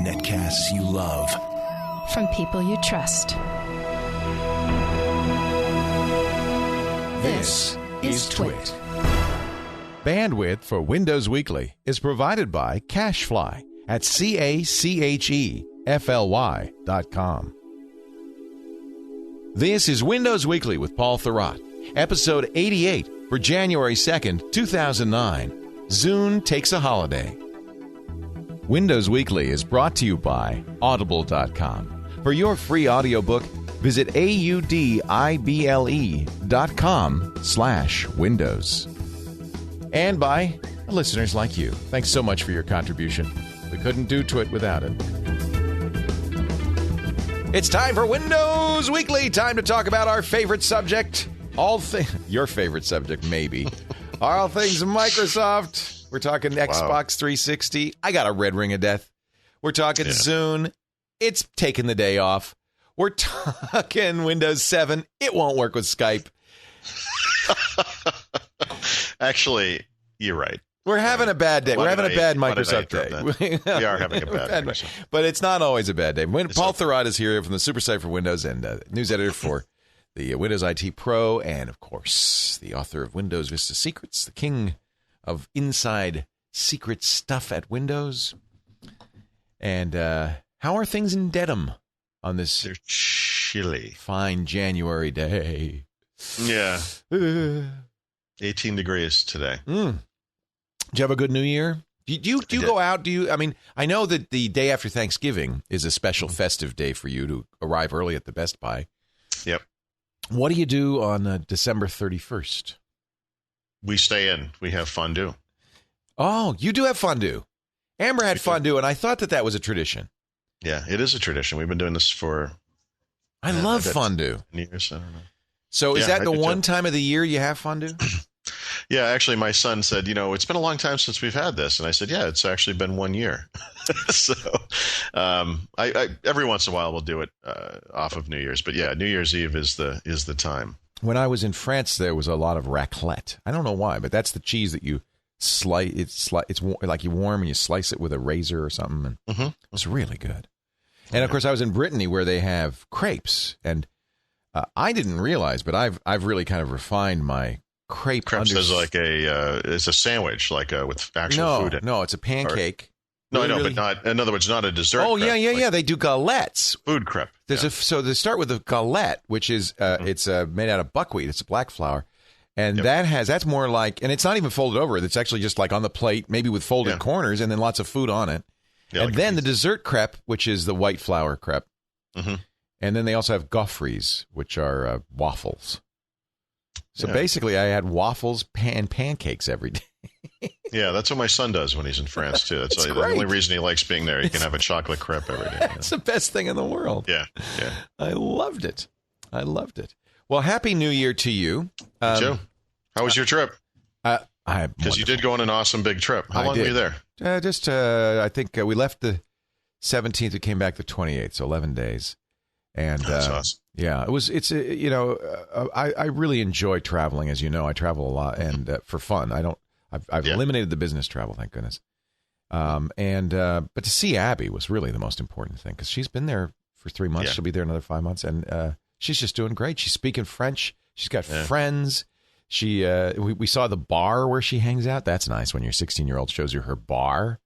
Netcasts you love. From people you trust. This is Twit. Bandwidth for Windows Weekly is provided by Cachefly at CACHEFLY.com. This is Windows Weekly with Paul Thurrott, episode 88 for January 2nd, 2009. Zune takes a holiday. Windows Weekly is brought to you by Audible.com. For your free audiobook, visit audible.com/Windows. And by listeners like you. Thanks so much for your contribution. We couldn't do Twit without it. It's time for Windows Weekly. Time to talk about our favorite subject. Your favorite subject, maybe. All things Microsoft. We're talking Xbox 360. I got a red ring of death. We're talking Zune. It's taking the day off. We're talking Windows 7. It won't work with Skype. Actually, you're right. We're having a bad day. We're having a bad Microsoft day. We are having a bad day. But it's not always a bad day. Paul Thurrott is here from the SuperSite for Windows and news editor for the Windows IT Pro and, of course, the author of Windows Vista Secrets, the king of inside secret stuff at Windows. And how are things in Dedham on this They're chilly. Fine January day? Yeah. 18 degrees today. Did you have a good New Year? Do you go out? I know that the day after Thanksgiving is a special festive day for you to arrive early at the Best Buy. Yep. What do you do on December 31st? We stay in. We have fondue. Oh, you do have fondue. Amber had fondue, and I thought that was a tradition. Yeah, it is a tradition. We've been doing this for... I love fondue. Years, I don't know. So is that the one time of the year you have fondue? Yeah, actually, my son said, it's been a long time since we've had this. And I said, yeah, it's actually been 1 year. So I every once in a while we'll do it off of New Year's. But yeah, New Year's Eve is the time. When I was in France, there was a lot of raclette. I don't know why, but that's the cheese that you slice. It's like you warm and you slice it with a razor or something. And it's really good. And, of course, I was in Brittany where they have crepes. And I didn't realize, but I've really kind of refined my crepe. Crepes is like it's a sandwich, with actual food in it. No, it's a pancake. But not, in other words, not a dessert. Oh, crepe, yeah. They do galettes. Food crepe. So they start with a galette, which is it's made out of buckwheat. It's a black flour. And that's more like, and it's not even folded over. It's actually just like on the plate, maybe with folded corners, and then lots of food on it. Yeah, and then the dessert crepe, which is the white flour crepe. Mm-hmm. And then they also have gaufres, which are waffles. So basically, I had waffles and pancakes every day. Yeah, that's what my son does when he's in France, too. That's the only reason he likes being there. He can have a chocolate crepe every day. It's the best thing in the world. Yeah. I loved it. Well, Happy New Year to you. You too. How was your trip? Because you did go on an awesome big trip. How long were you there? I think we left the 17th. We came back the 28th, so 11 days. And that's awesome. Yeah, I really enjoy traveling. As you know, I travel a lot and for fun. I've eliminated the business travel, thank goodness. But to see Abby was really the most important thing because she's been there for 3 months. Yeah. She'll be there another 5 months, and she's just doing great. She's speaking French. She's got friends. We saw the bar where she hangs out. That's nice when your 16-year-old shows you her bar.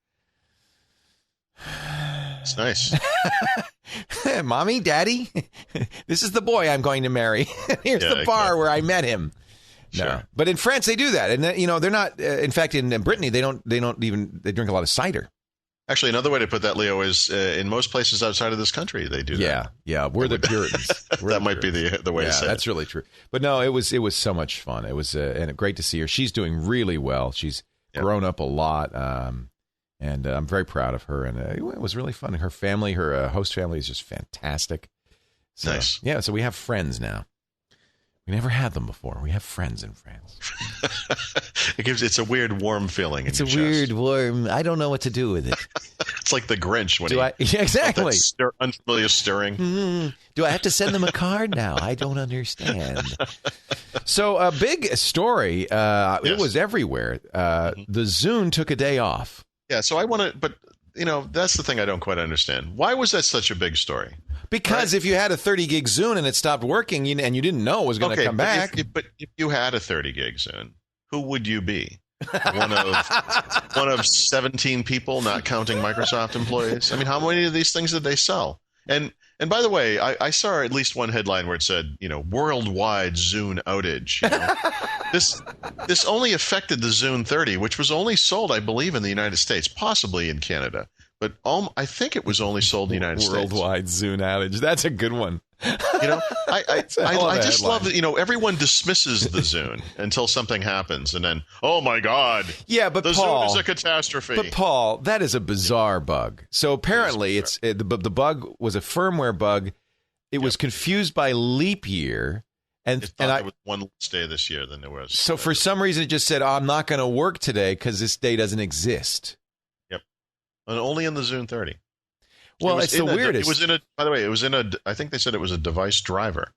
It's nice. Mommy, Daddy, this is the boy I'm going to marry. Here's the bar where I met him. No, sure. But in France they do that, and they're not. In fact, in Brittany they drink a lot of cider. Actually, another way to put that, Leo, is in most places outside of this country they do that. Yeah, we're the Puritans. That might be the way to say it. That's really true. But no, it was so much fun. It was and great to see her. She's doing really well. She's grown up a lot. And I'm very proud of her. And it was really fun. Her family, her host family is just fantastic. So, nice. Yeah, so we have friends now. We never had them before. We have friends in France. It's a weird, warm feeling. It's a weird, warm. I don't know what to do with it. It's like the Grinch when exactly unfamiliar stirring. Mm-hmm. Do I have to send them a card now? I don't understand. So a big story. It was everywhere. The Zune took a day off. Yeah, so I want to, but that's the thing I don't quite understand. Why was that such a big story? Because if you had a 30 gig Zune and it stopped working and you didn't know it was going to come back. But if you had a 30 gig Zune, who would you be? one of 17 people, not counting Microsoft employees. I mean, how many of these things did they sell? And by the way, I saw at least one headline where it said, worldwide Zune outage. This only affected the Zune 30, which was only sold, I believe, in the United States, possibly in Canada. But I think it was only sold in the United States. Worldwide Zune outage. That's a good one. I just love that, everyone dismisses the Zune until something happens. And then, oh, my God. Yeah, but the Paul, Zune is a catastrophe. But, Paul, that is a bizarre bug. So apparently the bug was a firmware bug. It was confused by leap year. And there was one less day this year than there was. So for some reason, it just said, I'm not going to work today because this day doesn't exist. And only in the Zune 30. Well, it's the weirdest. It was in a. By the way, it was in a. I think they said it was a device driver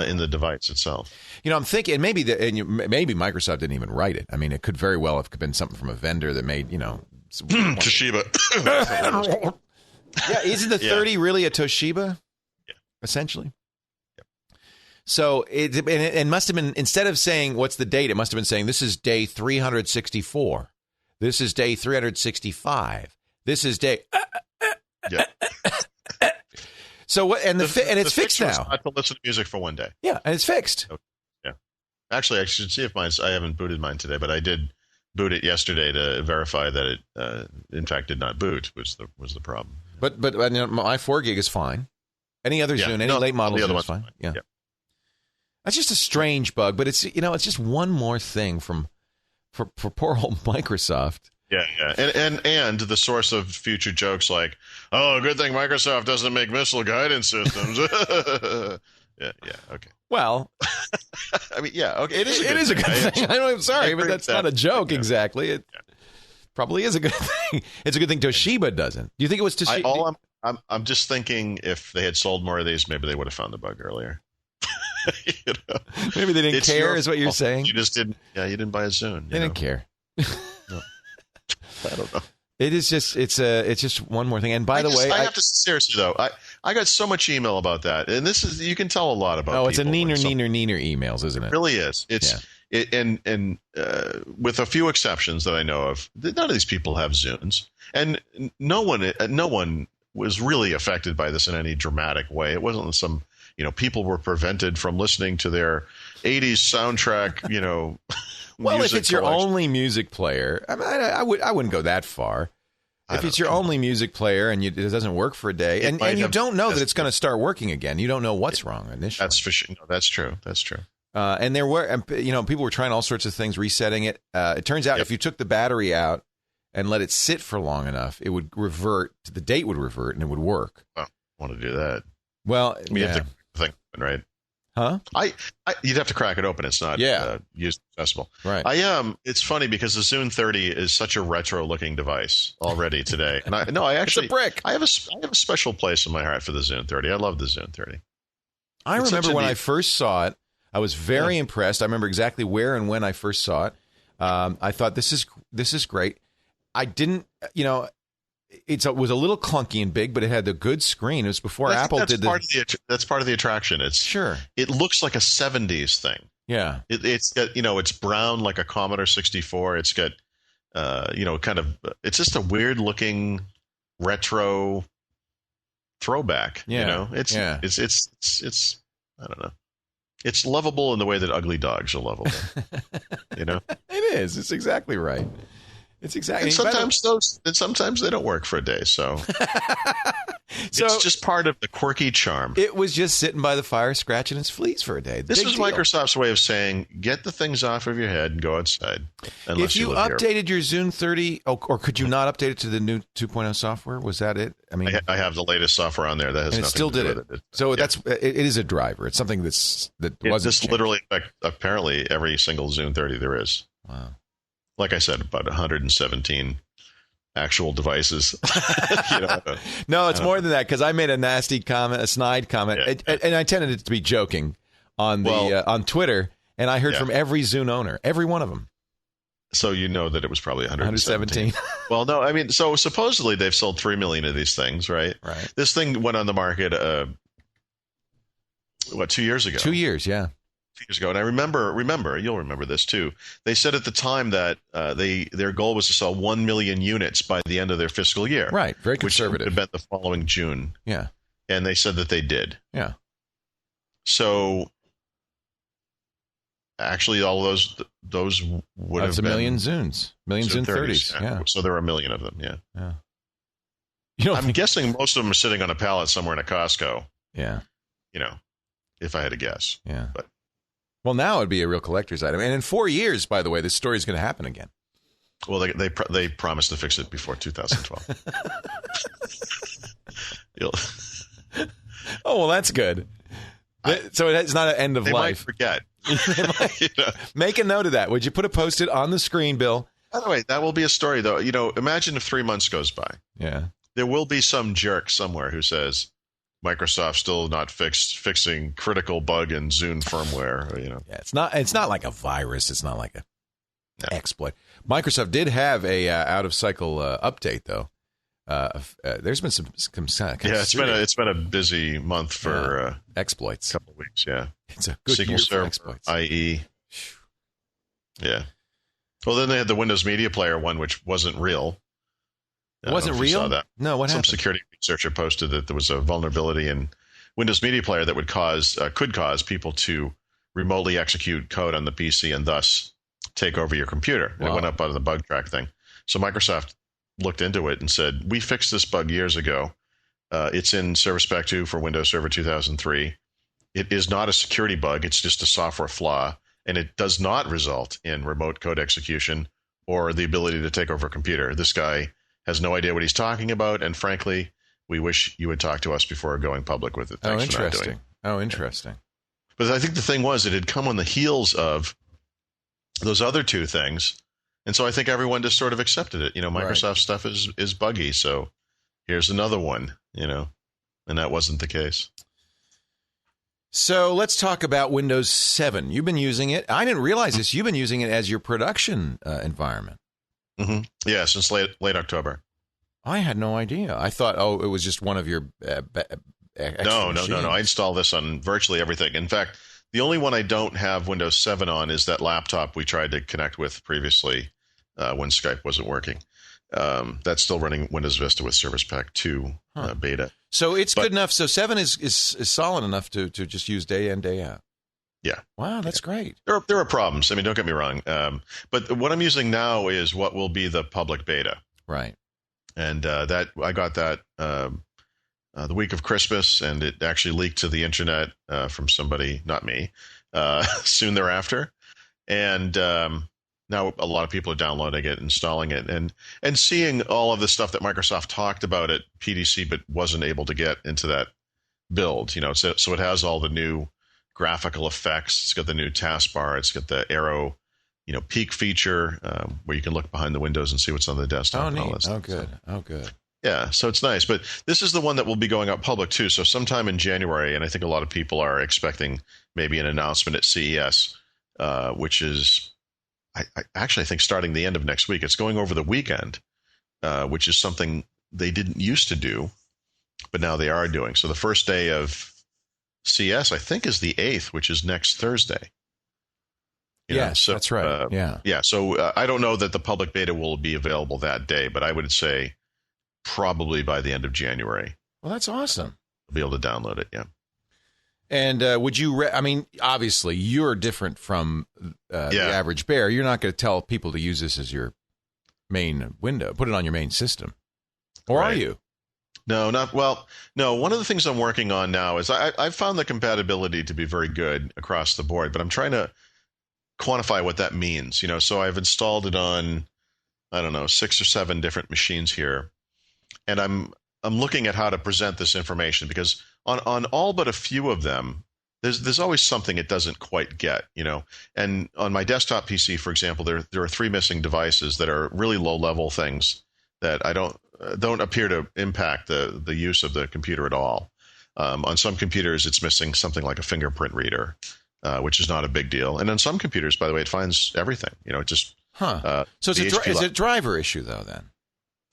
in the device itself. I'm thinking maybe maybe Microsoft didn't even write it. I mean, it could very well have been something from a vendor that made Toshiba. Yeah, isn't the 30 really a Toshiba? Yeah, essentially. Yeah. So it must have been, instead of saying what's the date, it must have been saying this is day 364. This is day 365. This is day. Yeah. So what? And it's fixed now. Not to listen to music for one day. Yeah, and it's fixed. Okay. Yeah. Actually, I should see if I haven't booted mine today, but I did boot it yesterday to verify that it, in fact, did not boot. Was the problem? But my 4 gig is fine. Any other Zune, any late model Zune is fine. Yeah. That's just a strange bug, but it's it's just one more thing for poor old Microsoft. Yeah. And the source of future jokes like, oh, good thing Microsoft doesn't make missile guidance systems. Yeah, okay. Well, I mean, yeah, okay. It is a good thing. I'm sorry, but that's not a joke exactly. It probably is a good thing. It's a good thing Toshiba doesn't. Do you think it was Toshiba? I'm just thinking if they had sold more of these, maybe they would have found the bug earlier. Maybe they didn't care, is what you're saying. You just didn't. Yeah, you didn't buy a Zune. They didn't care. No. I don't know. It is just it's just one more thing. And by the way, I have to seriously though. I got so much email about that, and this is, you can tell a lot about. Oh, it's a neener emails, isn't it? It really is. It's and with a few exceptions that I know of, none of these people have Zunes, and no one was really affected by this in any dramatic way. It wasn't some people were prevented from listening to their 80s soundtrack. Well, if it's your only music player, I wouldn't go that far. If it's your only music player and it doesn't work for a day, and you don't know that it's going to start working again, you don't know what's wrong initially. That's for sure. No, that's true. That's true. And there were, people were trying all sorts of things, resetting it. It turns out if you took the battery out and let it sit for long enough, it would revert. The date would revert, and it would work. Oh, I want to do that. Well, you have to think, right? Huh? You'd have to crack it open. It's not user accessible. Right. It's funny because the Zune 30 is such a retro looking device already today. And I actually, it's a brick. I have a special place in my heart for the Zune 30. I love the Zune 30. I remember when I first saw it, I was very impressed. I remember exactly where and when I first saw it. I thought this is great. I didn't, it was a little clunky and big, but it had the good screen. It was before Apple did that's part of the attraction. It looks like a 70s thing. Yeah. It's got, it's brown like a Commodore 64. It's got, it's just a weird looking retro throwback. Yeah. It's I don't know. It's lovable in the way that ugly dogs are lovable. It is. It's exactly right. It's exactly. And sometimes they don't work for a day, so it's just part of the quirky charm. It was just sitting by the fire, scratching its fleas for a day. This was Microsoft's way of saying, get the things off of your head and go outside. If you updated your Zune 30, or could you not update it to the new 2.0 software? Was that it? I mean, I have the latest software on there that has nothing to do with it. So it is a driver. It's something that wasn't. This literally affects apparently every single Zune 30 there is. Wow. Like I said, about 117 actual devices. No, it's more than that, because I made a nasty comment, a snide comment, and I intended it to be joking on Twitter, and I heard from every Zune owner, every one of them. So you know that it was probably 117. Well, no, I mean, so supposedly they've sold 3 million of these things, right? Right. This thing went on the market, 2 years ago? 2 years, yeah. 2 years ago. And I remember, you'll remember this too. They said at the time that their goal was to sell 1 million units by the end of their fiscal year. Right. Very conservative. Which would have been the following June. Yeah. And they said that they did. Yeah. So actually, all those would have been... That's a million Zunes. Million Zune 30s. Yeah. So there were a million of them, yeah. Yeah. I'm guessing most of them are sitting on a pallet somewhere in a Costco. Yeah. If I had to guess. Yeah. But well, now it'd be a real collector's item. And in 4 years, by the way, this story is going to happen again. Well, they promised to fix it before 2012. Oh, well, that's good. So it's not an end of life. Might forget. Make a note of that. Would you put a Post-it on the screen, Bill? By the way, that will be a story, though. Imagine if 3 months goes by. Yeah. There will be some jerk somewhere who says, Microsoft still not fixing critical bug in Zune firmware. Yeah, it's not like a virus. It's not like a exploit. Microsoft did have a out of cycle update though. There's been some it's been a busy month for exploits. A couple of weeks. Yeah, it's a good SQL year Server, for exploits. IE. Yeah. Well, then they had the Windows Media Player one, which wasn't real. It wasn't real? Saw that. No, what happened? Some security researcher posted that there was a vulnerability in Windows Media Player that could cause people to remotely execute code on the PC and thus take over your computer. Wow. It went up on the bug track thing. So Microsoft looked into it and said, we fixed this bug years ago. It's in Service Pack 2 for Windows Server 2003. It is not a security bug. It's just a software flaw, and it does not result in remote code execution or the ability to take over a computer. This guy has no idea what he's talking about, and frankly, we wish you would talk to us before going public with it. Thanks for not doing it. Oh, interesting. But I think the thing was, it had come on the heels of those other two things, and so I think everyone just sort of accepted it. Microsoft stuff is buggy, so here's another one, and that wasn't the case. So let's talk about Windows 7. You've been using it. I didn't realize this. You've been using it as your production environment. Mm-hmm. Yeah, since late October. I had no idea. I thought, it was just one of your No. I install this on virtually everything. In fact, the only one I don't have Windows 7 on is that laptop we tried to connect with previously when Skype wasn't working. That's still running Windows Vista with Service Pack 2 beta. So it's good enough. So 7 is solid enough to just use day in, day out. Yeah. Wow, that's great. There are problems. I mean, don't get me wrong. But what I'm using now is what will be the public beta. Right. And that I got that the week of Christmas, and it actually leaked to the internet from somebody, not me, soon thereafter. And now a lot of people are downloading it, installing it, and seeing all of the stuff that Microsoft talked about at PDC but wasn't able to get into that build. So it has all the new graphical effects. It's got the new taskbar. It's got the arrow, peek feature where you can look behind the windows and see what's on the desktop. Oh, and all neat. that stuff. Good. Oh, good. Yeah, so it's nice. But this is the one that will be going out public too. So sometime in January, and I think a lot of people are expecting maybe an announcement at CES, which is, I actually think starting the end of next week. It's going over the weekend, which is something they didn't used to do, but now they are doing. So the first day of CS, I think, is the 8th, which is next Thursday. Yes, that's right. Yeah. So I don't know that the public beta will be available that day, but I would say probably by the end of January. Well, that's awesome. You'll be able to download it, yeah. And would you, obviously, you're different from the average bear. You're not going to tell people to use this as your main window, put it on your main system. Or are you? No, one of the things I'm working on now is I've found the compatibility to be very good across the board, but I'm trying to quantify what that means. So I've installed it on, 6 or 7 different machines here, and I'm looking at how to present this information, because on all but a few of them, there's always something it doesn't quite get, And on my desktop PC, for example, there are 3 missing devices that are really low-level things that I don't appear to impact the use of the computer at all. On some computers, it's missing something like a fingerprint reader, which is not a big deal. And on some computers, by the way, it finds everything. It just Huh. So it's a driver issue, though, then?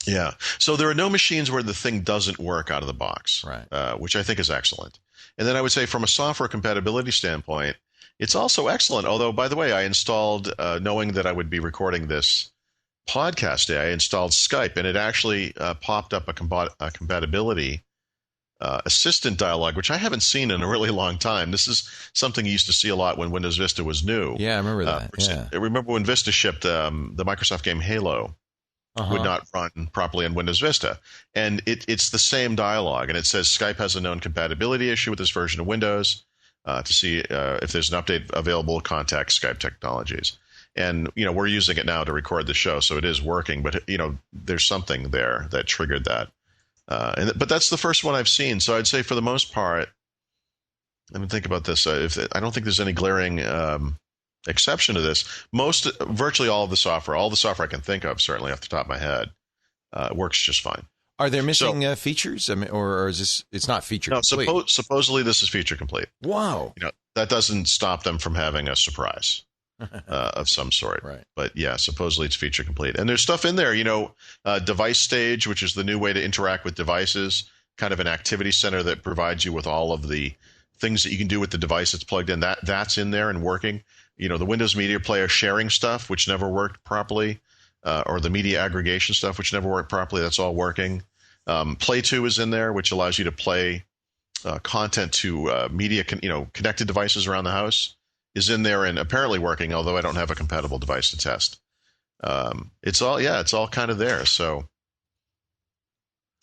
Yeah. So there are no machines where the thing doesn't work out of the box, right. Which I think is excellent. And then I would say from a software compatibility standpoint, it's also excellent. Although, by the way, I installed, knowing that I would be recording this podcast day, I installed Skype, and it actually popped up a compatibility assistant dialog, which I haven't seen in a really long time. This is something you used to see a lot when Windows Vista was new. Yeah, I remember that. I remember when Vista shipped the Microsoft game Halo would not run properly on Windows Vista. And it's the same dialogue. And it says Skype has a known compatibility issue with this version of Windows. To see if there's an update available, contact Skype Technologies. And, we're using it now to record the show, so it is working. But, there's something there that triggered that. But that's the first one I've seen. So I'd say for the most part, let me think about this. I don't think there's any glaring exception to this. Virtually all the software I can think of, certainly off the top of my head, works just fine. Are there missing features? I mean, or is this? It's not feature complete. No, supposedly this is feature complete. Wow. That doesn't stop them from having a surprise of some sort. Right. But yeah, supposedly it's feature complete. And there's stuff in there, device stage, which is the new way to interact with devices, kind of an activity center that provides you with all of the things that you can do with the device that's plugged in. That's in there and working. The Windows Media Player sharing stuff, which never worked properly, or the media aggregation stuff, which never worked properly. That's all working. Play 2 is in there, which allows you to play content to media, connected devices around the house, is in there and apparently working, although I don't have a compatible device to test. It's all kind of there. So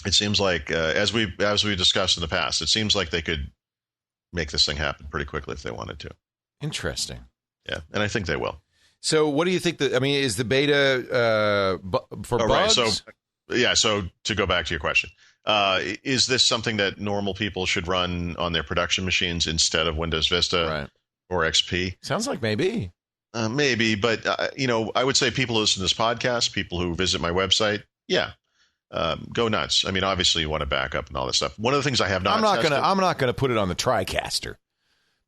it seems like, as we discussed in the past, it seems like they could make this thing happen pretty quickly if they wanted to. Interesting. Yeah, and I think they will. So what do you think is the beta for bugs? Right, so to go back to your question, is this something that normal people should run on their production machines instead of Windows Vista or XP? Sounds like maybe. Maybe, but I would say people who listen to this podcast, people who visit my website, go nuts. I mean, obviously you want to back up and all this stuff. One of the things I have not I'm not gonna put it on the TriCaster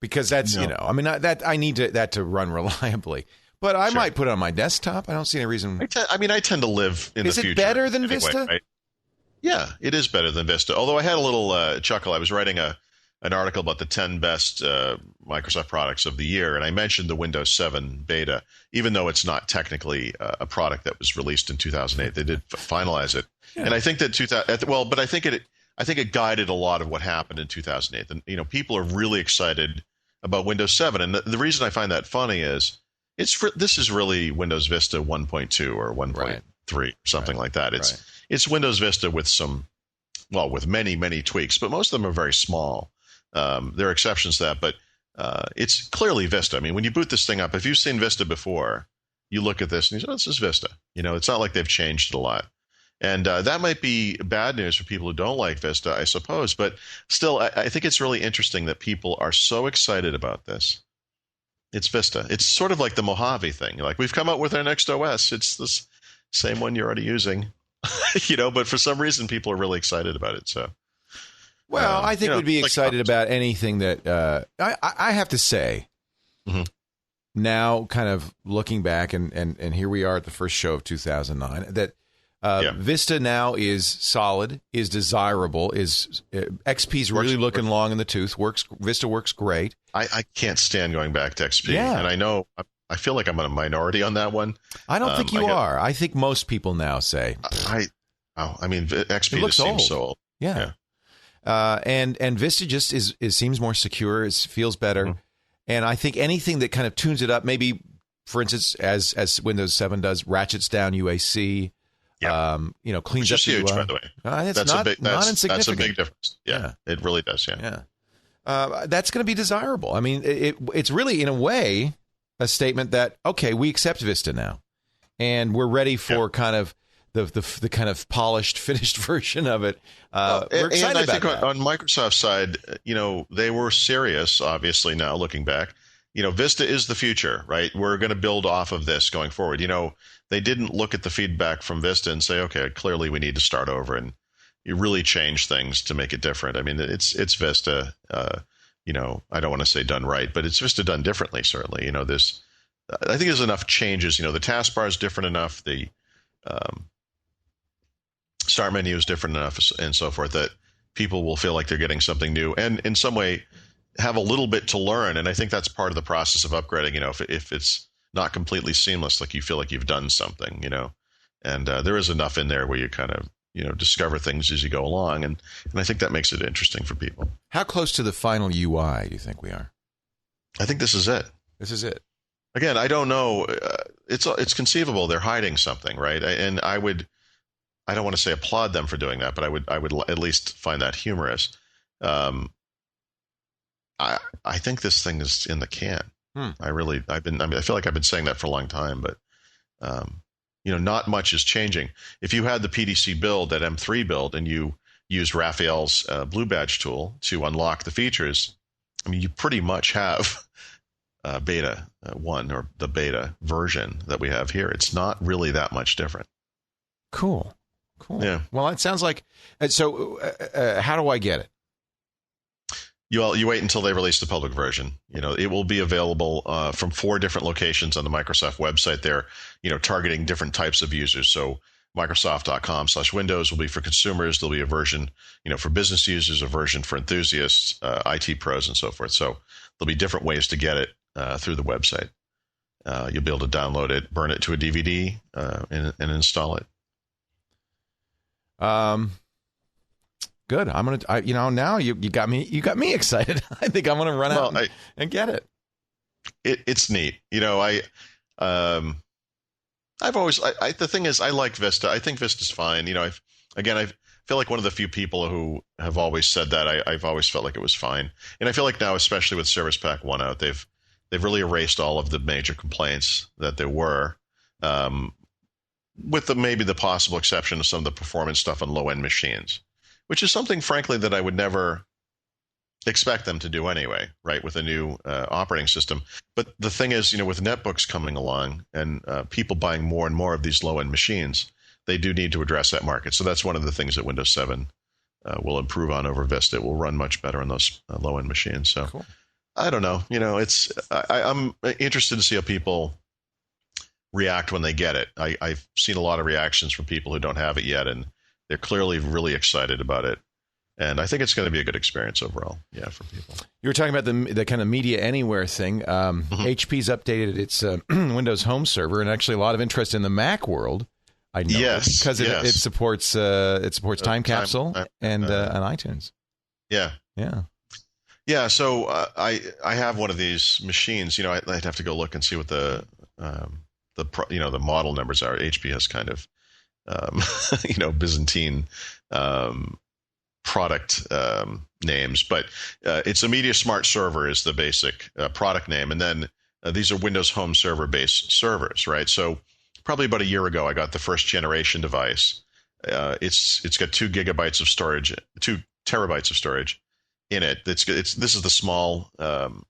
because that's I need that to run reliably. But I might put it on my desktop. I don't see any reason. I tend to live in the future. Is it better than Vista? Right? Yeah, it is better than Vista. Although I had a little chuckle. I was writing an article about the 10 best Microsoft products of the year, and I mentioned the Windows 7 beta, even though it's not technically a product that was released in 2008. They did finalize it, and I think that but I think it guided a lot of what happened in 2008. And people are really excited about Windows 7, and the reason I find that funny is this is really Windows Vista 1.2 or 1.3, something like that. It's Windows Vista with with many tweaks, but most of them are very small. There are exceptions to that, but it's clearly Vista. I mean, when you boot this thing up, if you've seen Vista before, you look at this and you say, this is Vista. It's not like they've changed it a lot. And that might be bad news for people who don't like Vista, I suppose. But still, I think it's really interesting that people are so excited about this. It's Vista. It's sort of like the Mojave thing. Like, we've come up with our next OS. It's this same one you're already using, but for some reason people are really excited about it. So, well, I think we'd be excited about anything that I have to say now, kind of looking back and here we are at the first show of 2009, that Vista now is solid, is desirable, XP's really looking long in the tooth. Vista works great. I can't stand going back to XP, and I know I feel like I'm in a minority on that one. I don't think you are. I think most people now say XP just seems so old. Yeah. And Vista just seems more secure. It feels better, and I think anything that kind of tunes it up, maybe for instance, as Windows 7 does, ratchets down UAC. Cleans up the huge, UI. by the way. That's not insignificant. That's a big difference. Yeah, it really does. Yeah. That's going to be desirable. I mean, it's really, in a way, a statement that, okay, we accept Vista now, and we're ready for kind of the kind of polished, finished version of it. We're excited about that. On Microsoft's side, they were serious. Obviously, now looking back, Vista is the future, right? We're going to build off of this going forward. They didn't look at the feedback from Vista and say, okay, clearly we need to start over and you really change things to make it different. I mean, it's Vista, I don't want to say done right, but it's Vista done differently, certainly. There's I think there's enough changes. The taskbar is different enough. The start menu is different enough, and so forth, that people will feel like they're getting something new and in some way have a little bit to learn. And I think that's part of the process of upgrading. If it's not completely seamless, like you feel like you've done something, and there is enough in there where you kind of, discover things as you go along. And I think that makes it interesting for people. How close to the final UI do you think we are? I think this is it. This is it. Again, I don't know. It's conceivable they're hiding something, right? And I don't want to say applaud them for doing that, but I would at least find that humorous. I think this thing is in the can. I feel like I've been saying that for a long time, but not much is changing. If you had the PDC build, that M3 build, and you used Raphael's Blue Badge tool to unlock the features, you pretty much have beta 1 or the beta version that we have here. It's not really that much different. Cool. Yeah. Well, it sounds like. So, how do I get it? You wait until they release the public version. It will be available from 4 different locations on the Microsoft website. They're, targeting different types of users. So Microsoft.com/Windows will be for consumers. There'll be a version, for business users, a version for enthusiasts, IT pros, and so forth. So there'll be different ways to get it through the website. You'll be able to download it, burn it to a DVD, and install it. Good. I'm gonna. Now you got me. You got me excited. I think I'm gonna run out and get it. It's neat. The thing is, I like Vista. I think Vista's fine. I feel like one of the few people who have always said that. I've always felt like it was fine, and I feel like now, especially with Service Pack 1 out, they've really erased all of the major complaints that there were. With maybe the possible exception of some of the performance stuff on low-end machines, which is something, frankly, that I would never expect them to do anyway, right, with a new operating system. But the thing is, with netbooks coming along and people buying more and more of these low-end machines, they do need to address that market. So that's one of the things that Windows 7 will improve on over Vista. It will run much better on those low-end machines. So cool. I don't know. I'm interested to see how people react when they get it. I've seen a lot of reactions from people who don't have it yet, and they're clearly really excited about it. And I think it's going to be a good experience overall, for people. You were talking about the kind of Media Anywhere thing. HP's updated its Windows Home server, and actually a lot of interest in the Mac world. I know, because it supports Time Capsule and iTunes. Yeah. So I have one of these machines. I'd have to go look and see what the model numbers are. HP has kind of Byzantine product names, but it's a MediaSmart server is the basic product name, and then these are Windows Home server based servers, right? So probably about a year ago, I got the first generation device. It's got 2 terabytes of storage in it. This is the small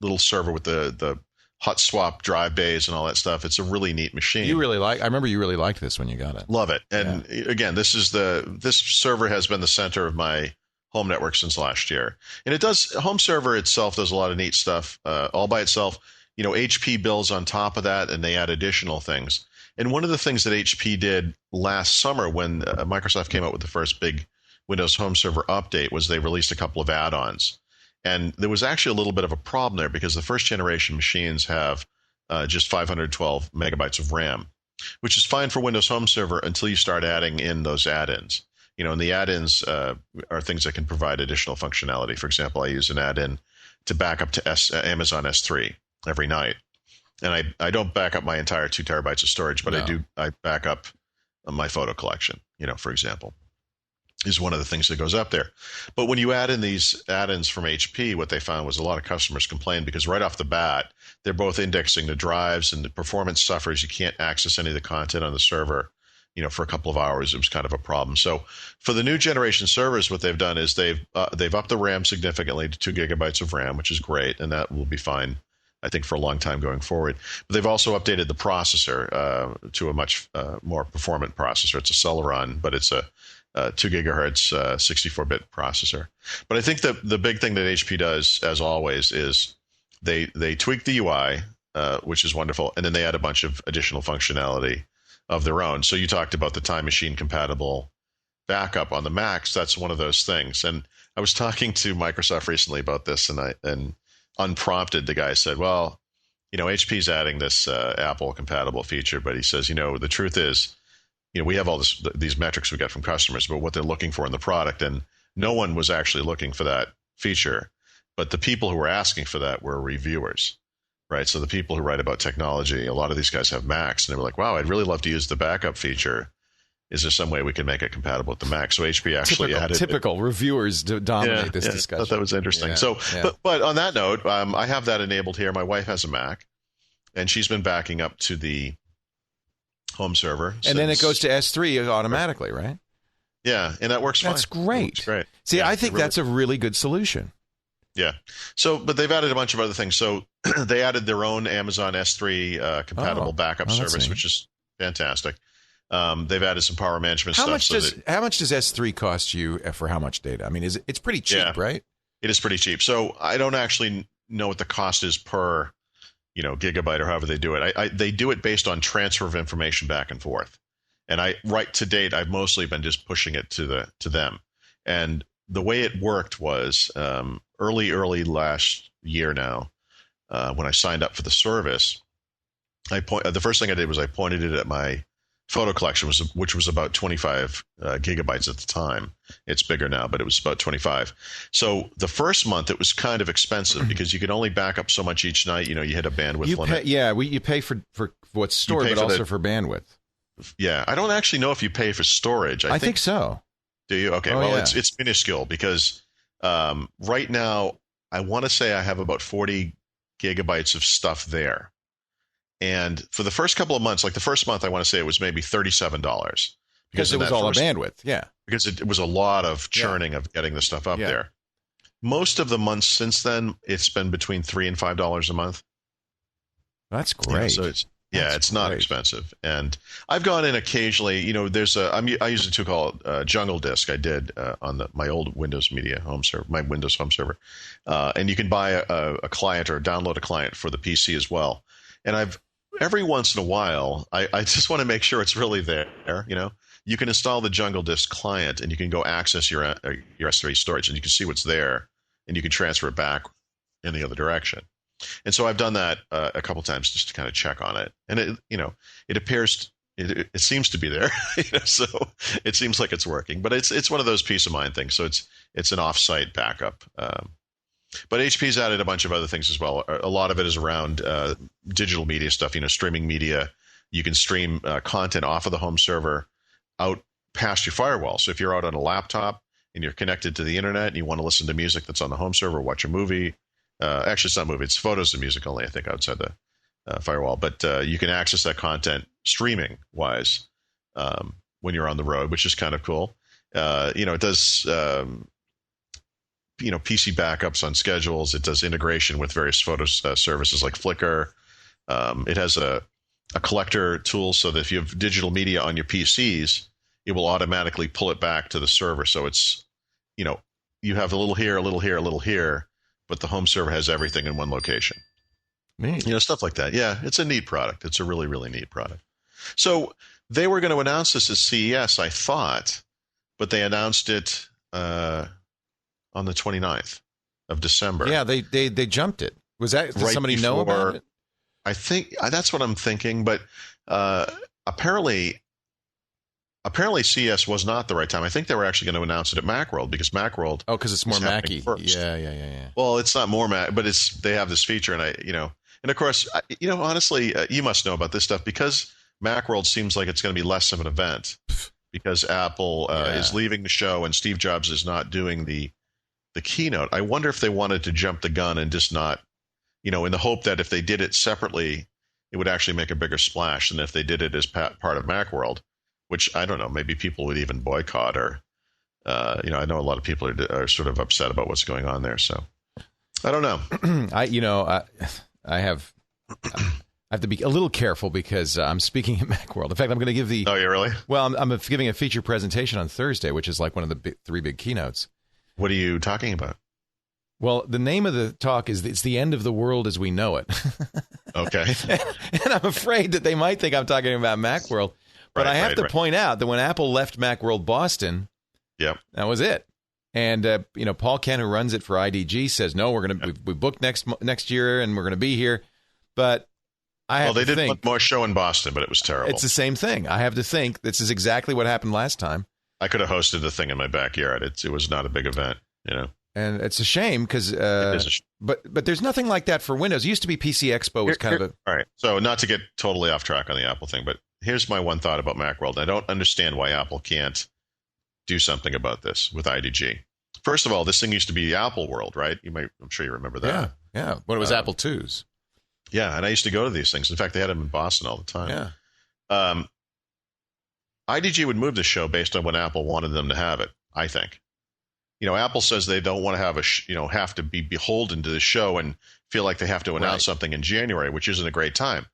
little server with the hot swap drive bays and all that stuff. It's a really neat machine. I remember you really liked this when you got it. Love it. And again, this server has been the center of my home network since last year. And home server itself does a lot of neat stuff all by itself. HP builds on top of that, and they add additional things. And one of the things that HP did last summer when Microsoft came out with the first big Windows Home Server update was they released a couple of add-ons. And there was actually a little bit of a problem there because the first generation machines have just 512 megabytes of RAM, which is fine for Windows Home Server until you start adding in those add-ins. And the add-ins are things that can provide additional functionality. For example, I use an add-in to back up to Amazon S3 every night. And I don't back up my entire 2 terabytes of storage, but I back up my photo collection, for example, is one of the things that goes up there. But when you add in these add-ins from HP, what they found was a lot of customers complained because right off the bat, they're both indexing the drives and the performance suffers. You can't access any of the content on the server, for a couple of hours. It was kind of a problem. So for the new generation servers, what they've done is they've upped the RAM significantly to 2 gigabytes of RAM, which is great. And that will be fine, I think, for a long time going forward. But they've also updated the processor to a much more performant processor. It's a Celeron, but it's a 2 gigahertz 64-bit processor. But I think the big thing that HP does, as always, is they tweak the UI. which is wonderful. And then they add a bunch of additional functionality of their own. So you talked about the Time Machine compatible backup on the Macs. That's one of those things. And I was talking to Microsoft recently about this, and unprompted, the guy said, well, HP's adding this Apple compatible feature, but he says, the truth is, we have all these metrics we get from customers, but what they're looking for in the product, and no one was actually looking for that feature, but the people who were asking for that were reviewers, right? So the people who write about technology, a lot of these guys have Macs, and they were like, wow, I'd really love to use the backup feature. Is there some way we can make it compatible with the Mac? So HP actually added typical reviewers dominate this discussion. I thought that was interesting. But on that note, I have that enabled here. My wife has a Mac, and she's been backing up to the home server. And then it goes to S3 automatically, right? Yeah, and that works fine. That's great. That's great. See, I think that's a really good solution. Yeah. So, but they've added a bunch of other things. So they added their own Amazon S3 compatible backup service, which is fantastic. They've added some power management stuff. How much does S3 cost you for how much data? I mean, it's pretty cheap, right? It is pretty cheap. So I don't actually know what the cost is per, gigabyte or however they do it. They do it based on transfer of information back and forth. And right to date, I've mostly been just pushing it to them. And the way it worked was early last year now, when I signed up for the service, the first thing I did was I pointed it at my photo collection, which was about 25 gigabytes at the time. It's bigger now, but it was about 25. So the first month it was kind of expensive because you could only back up so much each night. You hit a bandwidth limit. You pay for what's stored, but also for bandwidth. Yeah, I don't actually know if you pay for storage. I think so. Do you? Okay. It's minuscule because right now I want to say I have about 40 gigabytes of stuff there. And for the first couple of months, like the first month, I want to say it was maybe $37 because it was all the bandwidth. Yeah, because it was a lot of churning of getting the stuff up there. Most of the months since then, it's been between $3 and $5 a month. That's great. So it's not expensive. And I've gone in occasionally. I use a tool called Jungle Disk. I did on my old Windows Media home server, my Windows home server, and you can buy a client or download a client for the PC as well. And every once in a while, I just want to make sure it's really there. You can install the Jungle Disk client, and you can go access your S3 storage, and you can see what's there, and you can transfer it back in the other direction. And so I've done that a couple times just to kind of check on it, and it appears it seems to be there. So it seems like it's working, but it's one of those peace of mind things. So it's an offsite backup. But HP's added a bunch of other things as well. A lot of it is around digital media stuff, streaming media. You can stream content off of the home server out past your firewall. So if you're out on a laptop and you're connected to the internet and you want to listen to music that's on the home server, watch a movie. Actually, it's not a movie. It's photos and music only, I think, outside the firewall. But you can access that content streaming-wise when you're on the road, which is kind of cool. It does... PC backups on schedules. It does integration with various photo services like Flickr. It has a collector tool so that if you have digital media on your PCs, it will automatically pull it back to the server. So it's, you have a little here, a little here, a little here, but the home server has everything in one location. Neat. Stuff like that. Yeah, it's a neat product. It's a really, really neat product. So they were going to announce this at CES, I thought, but they announced it on the 29th of December. Yeah, they jumped it. Was that, did somebody know about it? I think that's what I'm thinking, but apparently CES was not the right time. I think they were actually going to announce it at Macworld because Macworld. Oh, because it's more Mac-y. First. Yeah. Well, it's not more Mac, but they have this feature, and and of course, honestly, you must know about this stuff because Macworld seems like it's going to be less of an event because Apple is leaving the show and Steve Jobs is not doing the keynote. I wonder if they wanted to jump the gun and just not, in the hope that if they did it separately, it would actually make a bigger splash than if they did it as part of Macworld, which I don't know, maybe people would even boycott or, I know a lot of people are sort of upset about what's going on there. So I don't know. I have to be a little careful because I'm speaking at Macworld. In fact, I'm going to give Oh, you really? Well, I'm giving a feature presentation on Thursday, which is like one of the three big keynotes. What are you talking about? Well, the name of the talk is "It's the End of the World as We Know It." Okay. And I'm afraid that they might think I'm talking about Macworld. But I have to point out that when Apple left Macworld Boston, that was it. And Paul Kent, who runs it for IDG, says no. We booked next year, and we're gonna be here. But they did one more show in Boston, but it was terrible. It's the same thing. I have to think this is exactly what happened last time. I could have hosted the thing in my backyard. It was not a big event, And it's a shame because, but there's nothing like that for Windows. It used to be PC Expo was kind of a. All right. So not to get totally off track on the Apple thing, but here's my one thought about Macworld. I don't understand why Apple can't do something about this with IDG. First of all, this thing used to be Apple World, right? I'm sure you remember that. Yeah. When it was Apple IIs. Yeah, and I used to go to these things. In fact, they had them in Boston all the time. Yeah. IDG would move the show based on when Apple wanted them to have it, I think. Apple says they don't want to have have to be beholden to the show and feel like they have to announce something in January, which isn't a great time.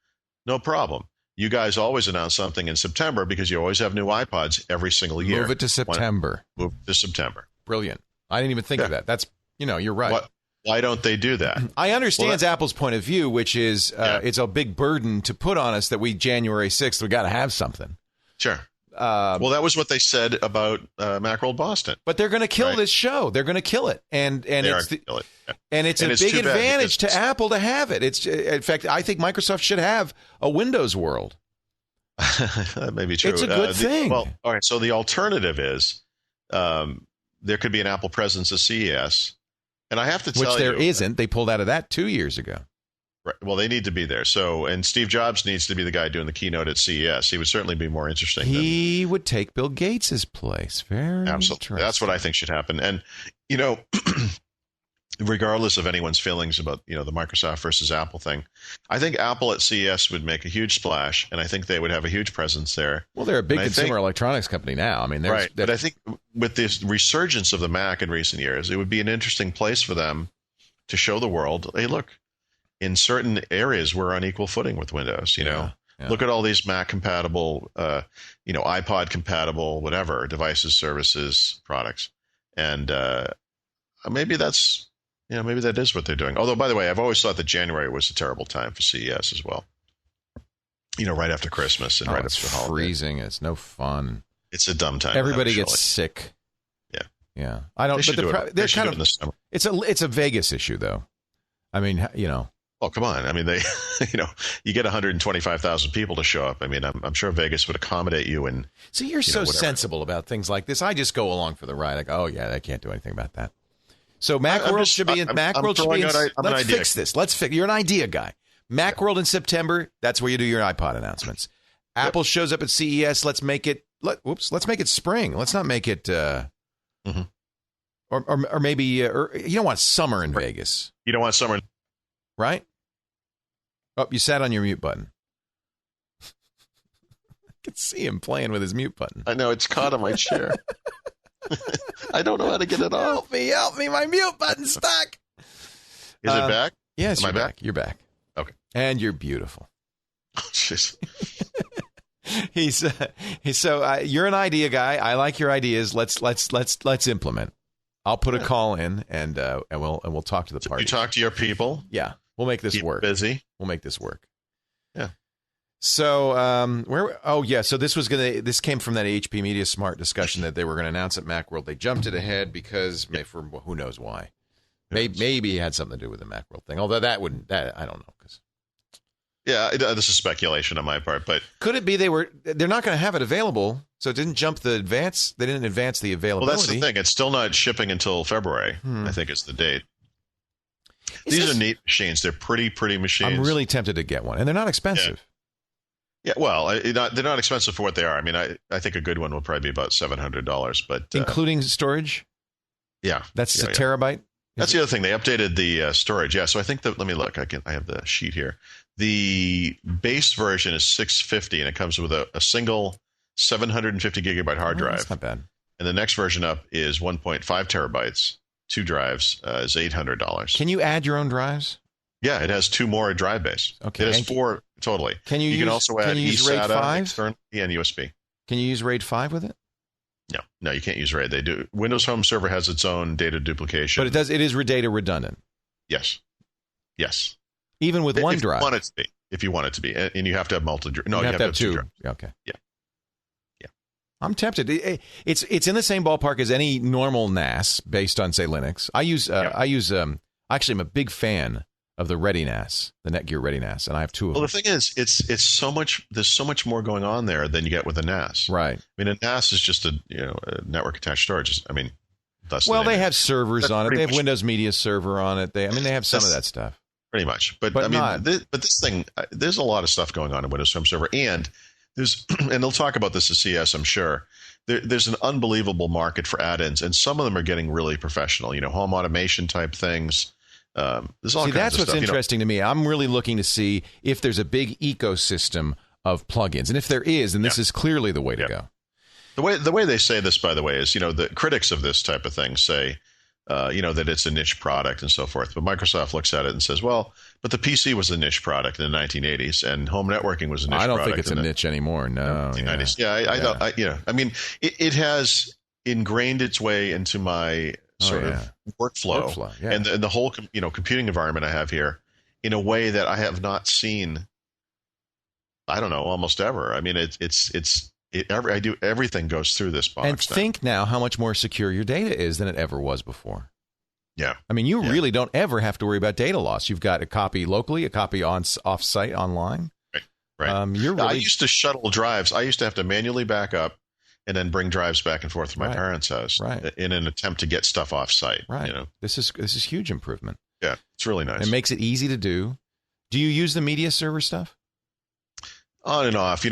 No problem. You guys always announce something in September because you always have new iPods every single year. Move it to September. Move to September. Brilliant. I didn't even think of that. That's, you're right. Why don't they do that? I understand Apple's point of view, which is it's a big burden to put on us that January 6th, we got to have something. Sure. Well, that was what they said about Macworld Boston. But they're going to kill this show. They're going to kill it, and it's a big advantage to Apple to have it. It's in fact, I think Microsoft should have a Windows World. That may be true. It's a good thing. All right. So the alternative is there could be an Apple presence at CES, and I have to tell you, which there isn't. They pulled out of that 2 years ago. Right. Well, they need to be there. So, and Steve Jobs needs to be the guy doing the keynote at CES. He would certainly be more interesting. He would take Bill Gates' place. Very absolutely. That's what I think should happen. And, regardless of anyone's feelings about, the Microsoft versus Apple thing, I think Apple at CES would make a huge splash, and I think they would have a huge presence there. Well, they're a big consumer electronics company now. I mean, but I think with this resurgence of the Mac in recent years, it would be an interesting place for them to show the world, hey, look, in certain areas, we're on equal footing with Windows. Look at all these Mac compatible, iPod compatible, whatever devices, services, products, and maybe that's maybe that is what they're doing. Although, by the way, I've always thought that January was a terrible time for CES as well. Right after Christmas and right after holiday. Freezing. It's no fun. It's a dumb time. Everybody gets sick. Yeah. I don't. They're kind of. It's a Vegas issue, though. I mean, Oh, come on. I mean, they, you get 125,000 people to show up. I mean, I'm sure Vegas would accommodate you. And see, you're so sensible about things like this. I just go along for the ride. I go, oh, yeah, I can't do anything about that. So Macworld should be in. Macworld should be in. Let's fix this. You're an idea guy. Macworld in September. That's where you do your iPod announcements. Apple shows up at CES. Let's make it. Let's make it spring. Let's not make it. Or maybe you don't want summer in Vegas. You don't want summer, right? Oh, you sat on your mute button. I can see him playing with his mute button. I know, it's caught on my chair. I don't know how to get it off. Help me, my mute button's stuck. Is it back? Yes, Am I back? You're back. Okay. And you're beautiful. Oh, jeez. You're an idea guy. I like your ideas. Let's implement. I'll put a call in and we'll talk to the party. You talk to your people? Yeah. We'll make this work. Busy. We'll make this work. Yeah. So So this came from that HP MediaSmart discussion that they were going to announce at Macworld. They jumped it ahead because for who knows why. Maybe it had something to do with the Macworld thing. Although that I don't know. This is speculation on my part, but could it be they're not going to have it available, so it didn't jump the advance. They didn't advance the availability. Well, that's the thing. It's still not shipping until February. I think is the date. These are neat machines. They're pretty machines. I'm really tempted to get one, and they're not expensive. Yeah, well, they're not expensive for what they are. I mean, I think a good one will probably be about $700, but including storage. Yeah, that's a terabyte. That's the other thing. They updated the storage. Yeah, so I think that. Let me look. I have the sheet here. The base version is 650, and it comes with a single 750 gigabyte hard drive. That's not bad. And the next version up is 1.5 terabytes. 2 drives is $800. Can you add your own drives? Yeah, it has 2 more drive bays. Okay, it has 4 totally. Can you can also add eSATA externally and USB. Can you use RAID 5 with it? No, No, you can't use RAID. They do. Windows Home Server has its own data duplication. But it is data redundant. Yes. Yes. Even with OneDrive. If you want it to be. If you want it to be. And you have to have multiple. No, you have to have two. drives. Okay. Yeah. I'm tempted. It's in the same ballpark as any normal NAS based on, say, Linux. Actually, I'm a big fan of the Ready NAS, the Netgear Ready NAS, and I have two of them. Well, the thing is, it's so much. There's so much more going on there than you get with a NAS. Right. I mean, a NAS is just a network attached storage. I mean, they have servers on it. They have Windows Media Server on it. They have some of that stuff. Pretty much, but I mean, this thing, there's a lot of stuff going on in Windows Home Server, and they'll talk about this at CS, I'm sure. There's an unbelievable market for add-ins, and some of them are getting really professional. Home automation type things. There's all kinds that's of what's stuff. interesting to me. I'm really looking to see if there's a big ecosystem of plugins, and if there is, then this is clearly the way to go. The way they say this, by the way, is the critics of this type of thing say, that it's a niche product and so forth. But Microsoft looks at it and says, well, but the PC was a niche product in the 1980s, and home networking was a niche product. I don't think it's a niche anymore. No. 1990s. It has ingrained its way into my sort of workflow. And the whole computing environment I have here in a way that I have not seen, I don't know, almost ever. I mean, everything goes through this box. And think now how much more secure your data is than it ever was before. Yeah. I mean, you really don't ever have to worry about data loss. You've got a copy locally, a copy off-site online. Right. I used to shuttle drives. I used to have to manually back up and then bring drives back and forth to my parents' house in an attempt to get stuff off-site. Right. This is huge improvement. Yeah, it's really nice. It makes it easy to do. Do you use the media server stuff? On and off.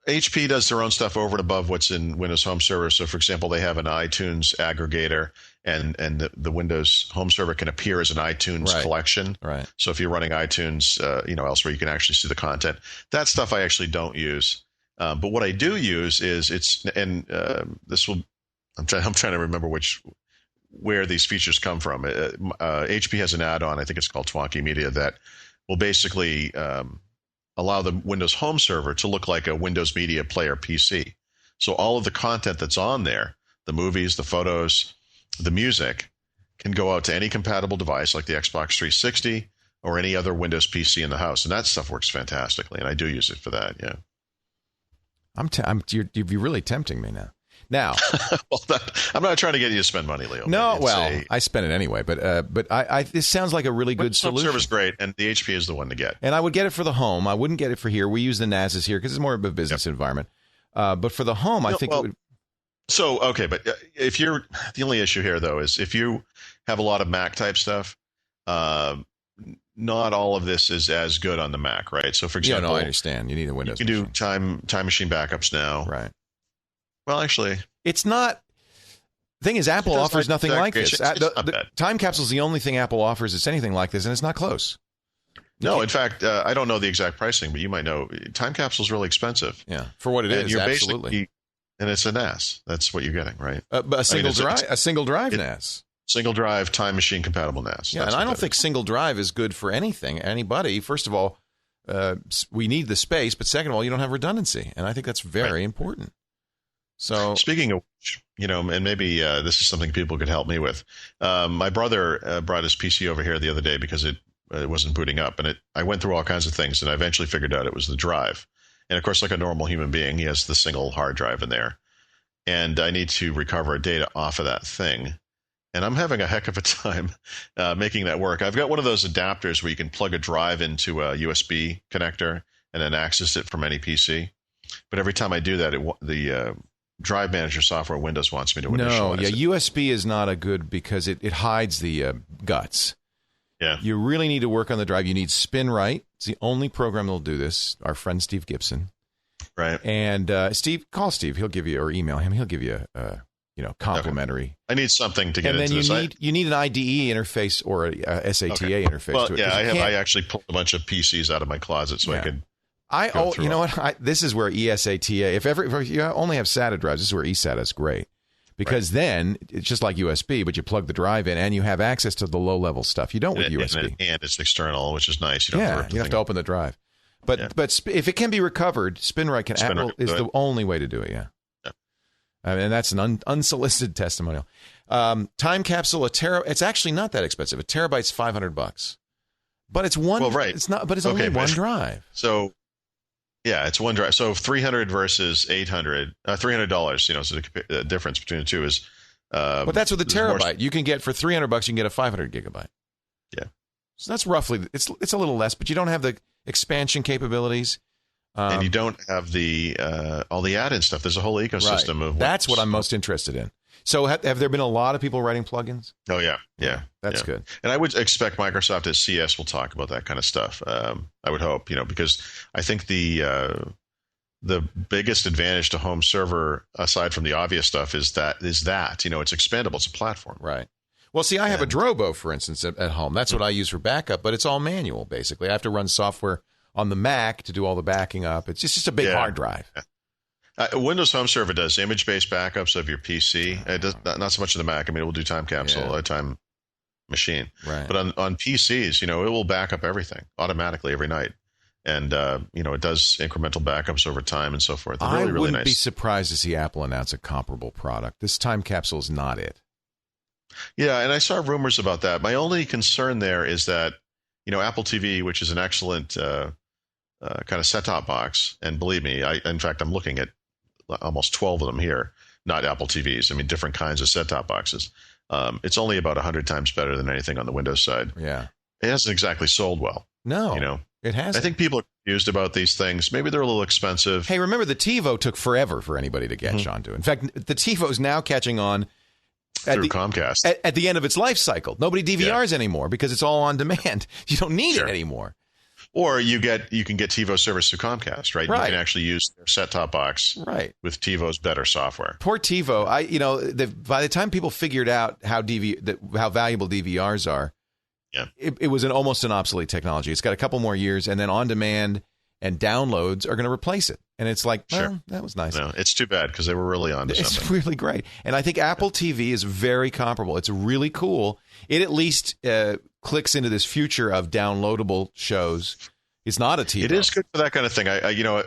HP does their own stuff over and above what's in Windows Home Server. So, for example, they have an iTunes aggregator, and the Windows Home Server can appear as an iTunes collection. Right. So if you're running iTunes, elsewhere, you can actually see the content. That stuff I actually don't use. But what I do use is I'm trying to remember where these features come from. HP has an add-on, I think it's called Twonky Media, that will basically allow the Windows Home Server to look like a Windows Media Player PC. So all of the content that's on there, the movies, the photos, the music, can go out to any compatible device like the Xbox 360 or any other Windows PC in the house. And that stuff works fantastically, and I do use it for that, yeah. You're really tempting me now. Now, I'm not trying to get you to spend money, Leo. No, I spend it anyway. But this sounds like a really good solution. Home Server is great, and the HP is the one to get. And I would get it for the home. I wouldn't get it for here. We use the NASs here because it's more of a business environment. But for the home, I think it would. So, okay, but if you're the only issue here, though, is if you have a lot of Mac type stuff, not all of this is as good on the Mac, right? So, for example, I understand. You need a Windows. You can do time machine backups now, right? Well, actually, it's not. The thing is, Apple offers nothing like this. The Time Capsule is the only thing Apple offers that's anything like this, and it's not close. No, in fact, I don't know the exact pricing, but you might know. Time Capsule is really expensive. Yeah, for what it is, absolutely. And it's a NAS. That's what you're getting, right? A single drive NAS. Single drive, time machine compatible NAS. Yeah, and I don't think single drive is good for anybody. First of all, we need the space, but second of all, you don't have redundancy, and I think that's very important. So, speaking of which, and maybe this is something people could help me with. My brother brought his PC over here the other day because it wasn't booting up, and I went through all kinds of things, and I eventually figured out it was the drive. And of course, like a normal human being, he has the single hard drive in there, and I need to recover data off of that thing. And I'm having a heck of a time making that work. I've got one of those adapters where you can plug a drive into a USB connector and then access it from any PC. But every time I do that, the Drive Manager software Windows wants me to initialize it. USB is not a good because it hides the guts. Yeah. You really need to work on the drive. You need SpinRite. It's the only program that'll do this. Our friend Steve Gibson. Right. And call Steve. He'll give you, or email him. He'll give you complimentary. Okay. I need something to get into this. And then you need an IDE interface or a SATA interface. Well, to it. Yeah, I actually pulled a bunch of PCs out of my closet so I could. You know what? This is where eSATA. If you only have SATA drives, this is where eSATA is great. Because then it's just like USB, but you plug the drive in and you have access to the low-level stuff. You don't with USB. And it's external, which is nice. You don't have to open the drive. But if it can be recovered, SpinRite is the only way to do it, I mean, that's an unsolicited testimonial. Time capsule, it's actually not that expensive. A terabyte's $500, but it's one. Well, right. It's not, but it's only one drive. So, yeah, it's one drive. So 300 versus 800, $300. You know, so the difference between the two is. But that's with a terabyte. You can get for $300. You can get a 500 gigabyte. Yeah. So that's roughly. It's a little less, but you don't have the expansion capabilities. And you don't have the all the add-in stuff. There's a whole ecosystem of. That's what I'm most interested in. So have there been a lot of people writing plugins? Oh, yeah. That's good. And I would expect Microsoft at CS will talk about that kind of stuff. I would hope, because I think the biggest advantage to home server, aside from the obvious stuff, is that it's expandable. It's a platform. Right. Well, see, I have a Drobo, for instance, at home. That's what I use for backup, but it's all manual, basically. I have to run software on the Mac to do all the backing up. It's just a big hard drive. Windows Home Server does image-based backups of your PC. It does not so much of the Mac. I mean, it will do time capsule, time machine. Right. But on PCs, it will back up everything automatically every night. And, it does incremental backups over time and so forth. Really, I really wouldn't nice. be surprised to see Apple announce a comparable product. This time capsule is not it. Yeah, and I saw rumors about that. My only concern there is that, Apple TV, which is an excellent kind of set-top box, and believe me, in fact, I'm looking at almost 12 of them here, not Apple TVs. I mean, different kinds of set-top boxes. It's only about 100 times better than anything on the Windows side. Yeah. It hasn't exactly sold well. No, it hasn't. I think people are confused about these things. Maybe they're a little expensive. Hey, remember the TiVo took forever for anybody to catch on to. In fact, the TiVo is now catching on through Comcast. At the end of its life cycle. Nobody DVRs anymore because it's all on demand. You don't need it anymore. Or you can get TiVo service through Comcast, right? You can actually use their set-top box with TiVo's better software. Poor TiVo. By the time people figured out how valuable DVRs are, it was almost an obsolete technology. It's got a couple more years, and then on-demand and downloads are going to replace it. And it's like, well, that was nice. No, it's too bad because they were really on to something. It's really great. And I think Apple TV is very comparable. It's really cool. It at least clicks into this future of downloadable shows. It's not a TiVo. It is good for that kind of thing.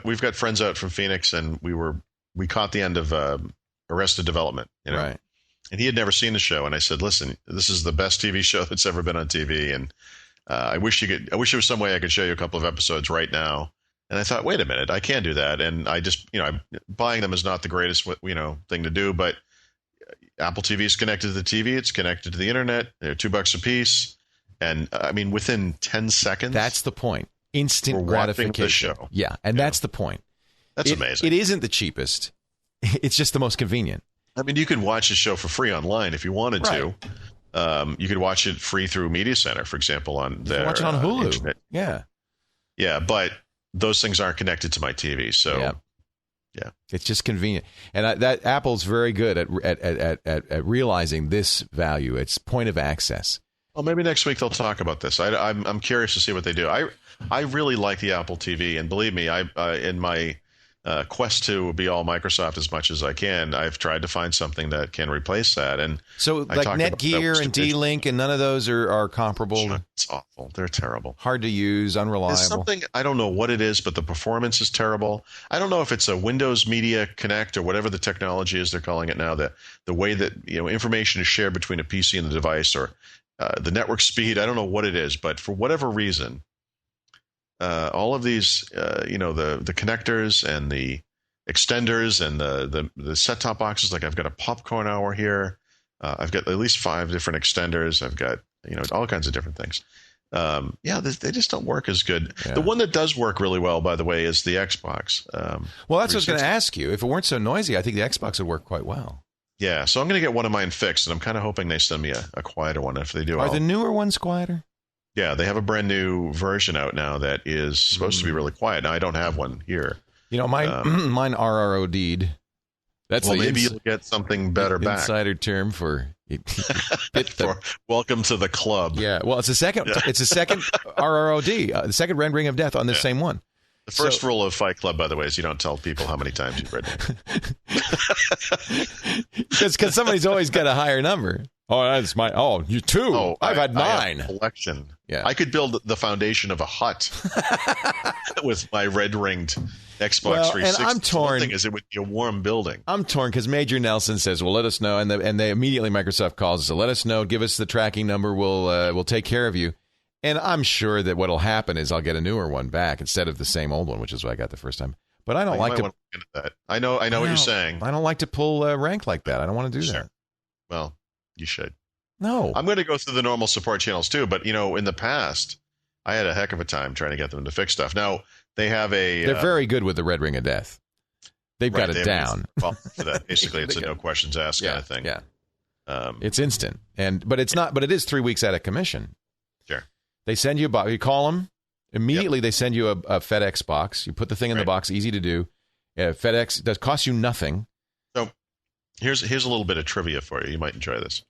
We've got friends out from Phoenix, and we caught the end of Arrested Development. Right. And he had never seen the show, and I said, "Listen, this is the best TV show that's ever been on TV, and I wish there was some way I could show you a couple of episodes right now." And I thought, wait a minute, I can do that. And I just, buying them is not the greatest, thing to do. But Apple TV is connected to the TV. It's connected to the internet. They're $2 a piece. And I mean, within 10 seconds. That's the point. Instant gratification. The show. Yeah. And that's the point. That's amazing. It isn't the cheapest. It's just the most convenient. I mean, you can watch the show for free online if you wanted to. You could watch it free through Media Center, for example, on their watch it on Hulu. Internet. Yeah. Yeah, but those things aren't connected to my TV, so it's just convenient. And that Apple's very good at realizing this value. It's point of access. Well, maybe next week they'll talk about this. I'm curious to see what they do. I really like the Apple TV, and believe me, in my quest to be all Microsoft as much as I can, I've tried to find something that can replace that. And so, like Netgear and D-Link, and none of those are comparable. It's awful. They're terrible. Hard to use, unreliable. There's something, I don't know what it is, but the performance is terrible. I don't know if it's a Windows Media Connect or whatever the technology is they're calling it now. The way that information is shared between a PC and the device, or the network speed. I don't know what it is, but for whatever reason, all of these, the connectors and the extenders and the set-top boxes, like I've got a popcorn hour here. I've got at least 5 different extenders. I've got, all kinds of different things. They just don't work as good. Yeah. The one that does work really well, by the way, is the Xbox. Well, that's what I was going to ask you. If it weren't so noisy, I think the Xbox would work quite well. Yeah, so I'm going to get one of mine fixed, and I'm kind of hoping they send me a quieter one. If they do, Are the newer ones quieter? Yeah, they have a brand new version out now that is supposed to be really quiet. Now, I don't have one here. Mine RROD'd. Maybe you'll get something better back. Insider term for welcome to the club. Yeah, well, it's a second. It's a second RROD, the second rendering of death on this same one. The first rule of Fight Club, by the way, is you don't tell people how many times you've read it. Because somebody's always got a higher number. Oh, that's you too. I've had 9. I have a collection. Yeah. I could build the foundation of a hut with my red-ringed Xbox 360. And I'm torn. One thing is it would be a warm building. I'm torn because Major Nelson says, well, let us know. And they immediately, Microsoft calls us, so let us know, give us the tracking number, we'll take care of you. And I'm sure that what'll happen is I'll get a newer one back instead of the same old one, which is what I got the first time. But I don't like to. Look into that. I know what you're saying. I don't like to pull rank like that. I don't want to do that. Well, you should. No. I'm going to go through the normal support channels too, but in the past, I had a heck of a time trying to get them to fix stuff. Now they have They're very good with the red ring of death. They've got it down. For that, basically, it's a no questions asked kind of thing. Yeah. It's instant, but it's not. But it is 3 weeks out of commission. Sure. They send you a box. You call them immediately. Yep. They send you a FedEx box. You put the thing in the box. Easy to do. FedEx does cost you nothing. So here's a little bit of trivia for you. You might enjoy this.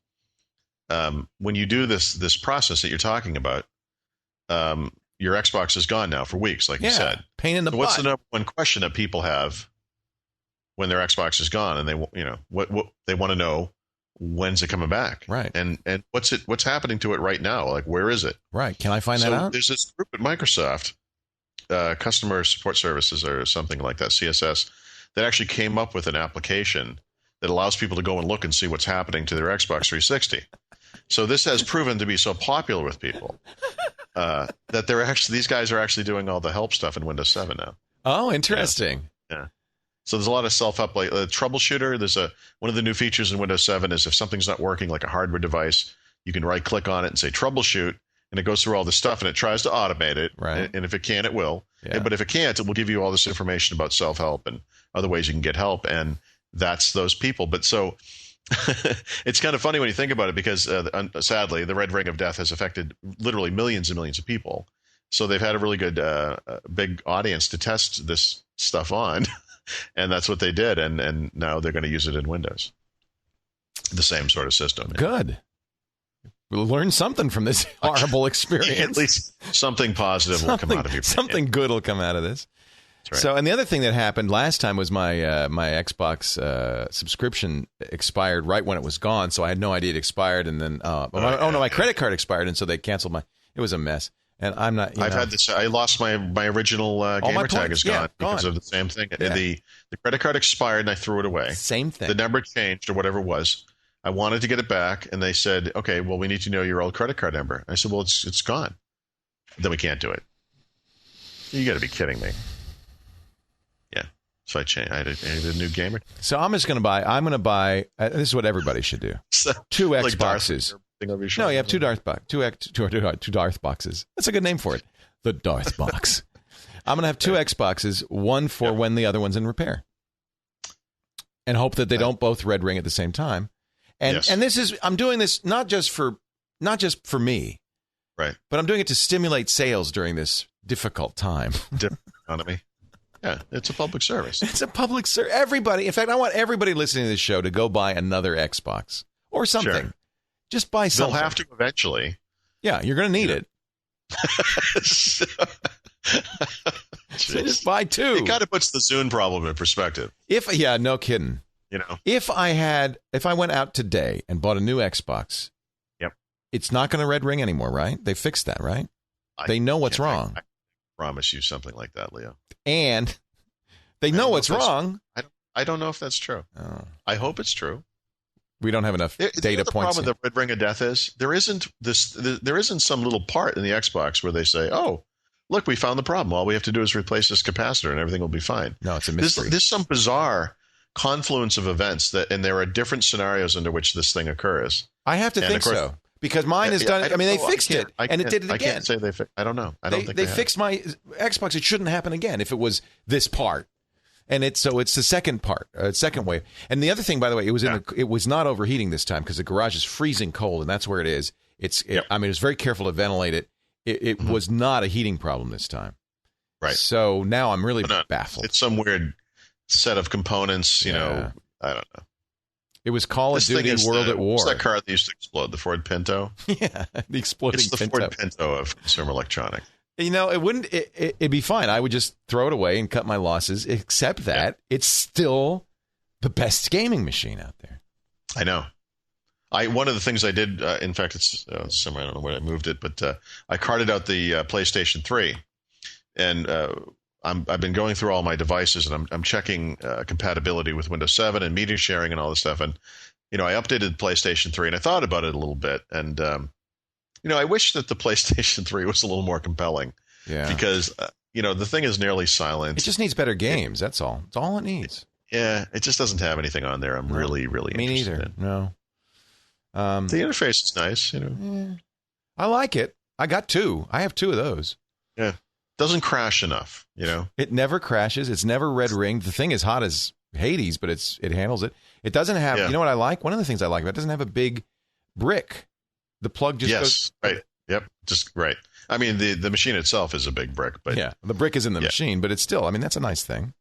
When you do this process that you're talking about, your Xbox is gone now for weeks, like you said. Pain in the butt. What's the number one question that people have when their Xbox is gone, and they what they want to know? When's it coming back? Right. And what's happening to it right now? Like, where is it? Right. Can I find that out? There's this group at Microsoft, Customer Support Services or something like that, CSS, that actually came up with an application that allows people to go and look and see what's happening to their Xbox 360. So this has proven to be so popular with people that these guys are actually doing all the help stuff in Windows 7 now. Oh, interesting. Yeah. So there's a lot of self-help, like troubleshooter. There's one of the new features in Windows 7 is if something's not working, like a hardware device, you can right-click on it and say troubleshoot, and it goes through all this stuff, and it tries to automate it. Right. And if it can, it will. Yeah. But if it can't, it will give you all this information about self-help and other ways you can get help, and that's those people. But so it's kind of funny when you think about it because, sadly, the red ring of death has affected literally millions and millions of people. So they've had a really good big audience to test this stuff on. And that's what they did, and now they're going to use it in Windows. The same sort of system. Good. We'll learn something from this horrible experience. At least something positive will come out of your something good will come out of this. That's right. So, and the other thing that happened last time was my my Xbox subscription expired right when it was gone, so I had no idea it expired, and then my credit card expired, and so they canceled my. It was a mess. And I'm not. I've had this. I lost my original gamer tag is gone because of the same thing. Yeah. The credit card expired and I threw it away. Same thing. The number changed or whatever it was. I wanted to get it back, and they said, "Okay, well, we need to know your old credit card number." I said, "Well, it's gone. Then we can't do it." You got to be kidding me. Yeah. So I changed. I did a new gamer. So I'm just going to buy. I'm going to buy. This is what everybody should do. 2 like Xboxes. No, you have two Darth boxes. That's a good name for it. The Darth box. I'm going to have 2 Xboxes, one for when the other one's in repair. And hope that they don't both red ring at the same time. And and this is I'm doing this not just for me. Right. But I'm doing it to stimulate sales during this difficult time. Economy. Yeah, it's a public service. It's a public service. Everybody, in fact, I want everybody listening to this show to go buy another Xbox or something. Sure. Just buy something. They'll have to eventually. Yeah, you're going to need it. So just buy 2. It kind of puts the Zune problem in perspective. No kidding. If I went out today and bought a new Xbox, it's not going to red ring anymore, right? They fixed that, right? They know what's wrong. I promise you something like that, Leo. And they know what's wrong. I don't know if that's true. Oh. I hope it's true. We don't have enough data the points. The problem with the red ring of death is there isn't some little part in the Xbox where they say, "Oh, look, we found the problem. All we have to do is replace this capacitor, and everything will be fine." No, it's a mystery. There's some bizarre confluence of events and there are different scenarios under which this thing occurs. I have to think so because mine is done. I mean, they fixed it, and it did it again. I can't say they fixed. I don't know. I don't think they fixed my Xbox. It shouldn't happen again if it was this part. And it's the second part, second wave. And the other thing, by the way, it was not overheating this time because the garage is freezing cold, and that's where it is. I mean, it was very careful to ventilate it. It was not a heating problem this time. Right. So now I'm really baffled. It's some weird set of components. I don't know. It was Call of Duty World at War. What's that car that used to explode? The Ford Pinto. Yeah, the exploding Pinto. It's the Ford Pinto of consumer electronics. It wouldn't. It'd be fine. I would just throw it away and cut my losses. Except that it's still the best gaming machine out there. I know. One of the things I did, in fact, it's somewhere, I don't know where I moved it, but I carted out the PlayStation 3, and I've been going through all my devices, and I'm checking compatibility with Windows 7 and media sharing and all this stuff. And I updated PlayStation 3, and I thought about it a little bit, and I wish that the PlayStation 3 was a little more compelling. Yeah. Because the thing is nearly silent. It just needs better games. That's all. It's all it needs. Yeah, it just doesn't have anything on there. I'm really Me interested neither. in. No. The interface is nice, I like it. I got two. I have two of those. Yeah. Doesn't crash enough, It never crashes. It's never red ringed. The thing is hot as Hades, but it handles it. It doesn't have, you know what I like? One of the things I like about it doesn't have a big brick. The plug just goes. Right. Yep. Just right. I mean, the machine itself is a big brick, but yeah, the brick is in the machine, but it's still, I mean, that's a nice thing.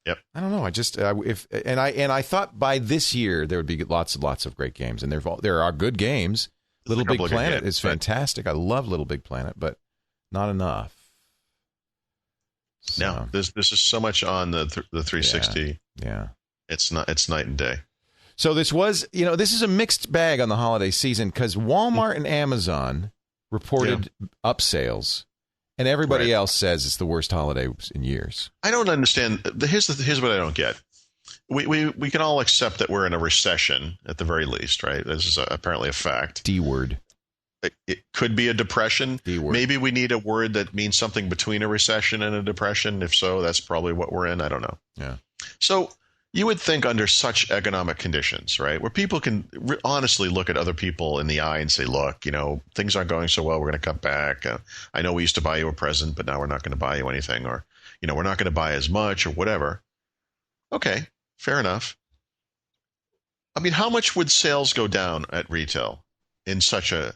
Yep. I don't know. I just I thought by this year there would be lots of great games, and there are good games. Little Big Planet is fantastic. Right. I love Little Big Planet, but not enough. So, no, this is so much on the 360. Yeah. It's night and day. So this was, this is a mixed bag on the holiday season because Walmart and Amazon reported up sales, and everybody else says it's the worst holiday in years. I don't understand. Here's what I don't get. We can all accept that we're in a recession at the very least, right? This is apparently a fact. D word. It could be a depression. D word. Maybe we need a word that means something between a recession and a depression. If so, that's probably what we're in. I don't know. Yeah. So you would think under such economic conditions, right, where people can honestly look at other people in the eye and say, look, things aren't going so well. We're going to cut back. I know we used to buy you a present, but now we're not going to buy you anything, or, we're not going to buy as much or whatever. Okay, fair enough. I mean, how much would sales go down at retail in such a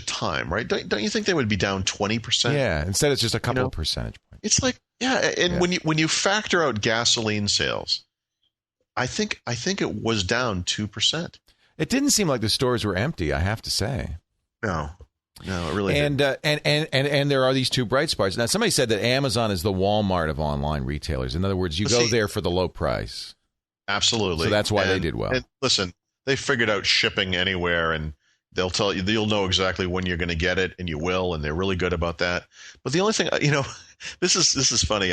time, right? Don't you think they would be down 20%? Yeah, instead it's just a couple of percentage points. It's like, when you factor out gasoline sales, I think it was down 2%. It didn't seem like the stores were empty, I have to say. No, it really didn't. And there are these two bright spots. Now, somebody said that Amazon is the Walmart of online retailers. In other words, you go there for the low price. Absolutely. So that's why they did well. And listen, they figured out shipping anywhere, and they'll tell you, you'll know exactly when you're going to get it, and you will, and they're really good about that. But the only thing, this is funny.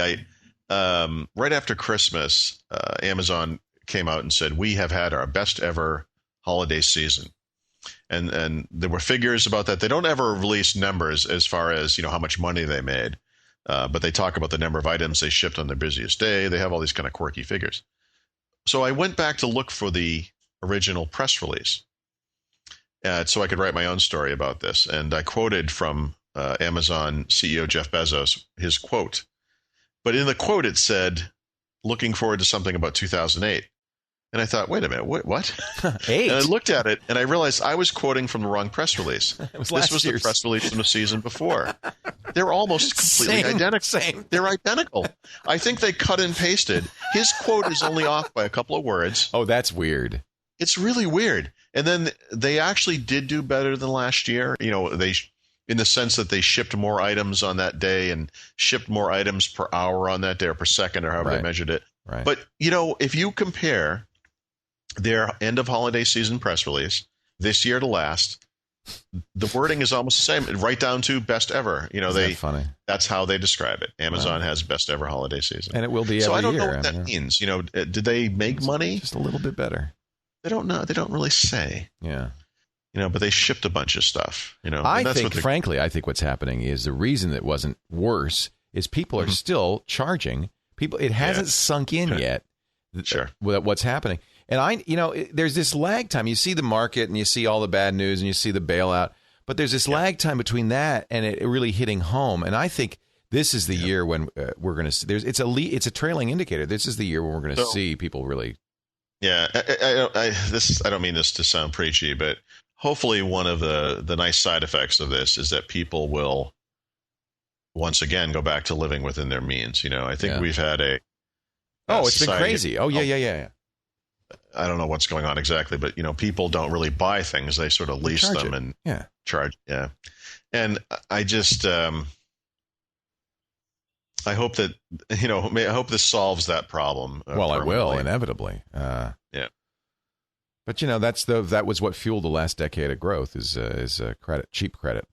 Right after Christmas, Amazon came out and said, we have had our best ever holiday season. And there were figures about that. They don't ever release numbers as far as, how much money they made. But they talk about the number of items they shipped on their busiest day. They have all these kind of quirky figures. So I went back to look for the original press release, so I could write my own story about this. And I quoted from Amazon CEO Jeff Bezos, his quote. But in the quote, it said, looking forward to something about 2008. And I thought, wait a minute, what? 8? And I looked at it, and I realized I was quoting from the wrong press release. This was the press release from the season before. They're almost completely identical. Same. They're identical. I think they cut and pasted. His quote is only off by a couple of words. Oh, that's weird. It's really weird. And then they actually did do better than last year. They, in the sense that they shipped more items on that day and shipped more items per hour on that day, or per second, or however they measured it. Right. But, if you compare their end of holiday season press release this year to last, the wording is almost the same, right down to best ever. Funny. That's how they describe it. Amazon has best ever holiday season. And it will be every year. So I don't know what that means. Did they make money? Just a little bit better. They don't know. They don't really say. Yeah. But they shipped a bunch of stuff. I think what's happening is the reason it wasn't worse is people are still charging. It hasn't sunk in yet. Sure. What's happening. And there's this lag time. You see the market and you see all the bad news and you see the bailout, but there's this lag time between that and it really hitting home. And I think this is the year when we're going to see. It's a trailing indicator. This is the year when we're going to see people really. Yeah, I don't mean this to sound preachy, but hopefully one of the nice side effects of this is that people will once again go back to living within their means. I think we've had it's been crazy. Oh yeah. I don't know what's going on exactly, but people don't really buy things; they sort of lease them and charge. Yeah, and I just I hope that I hope this solves that problem. Well, it will inevitably. Yeah. But that was what fueled the last decade of growth is credit, cheap credit,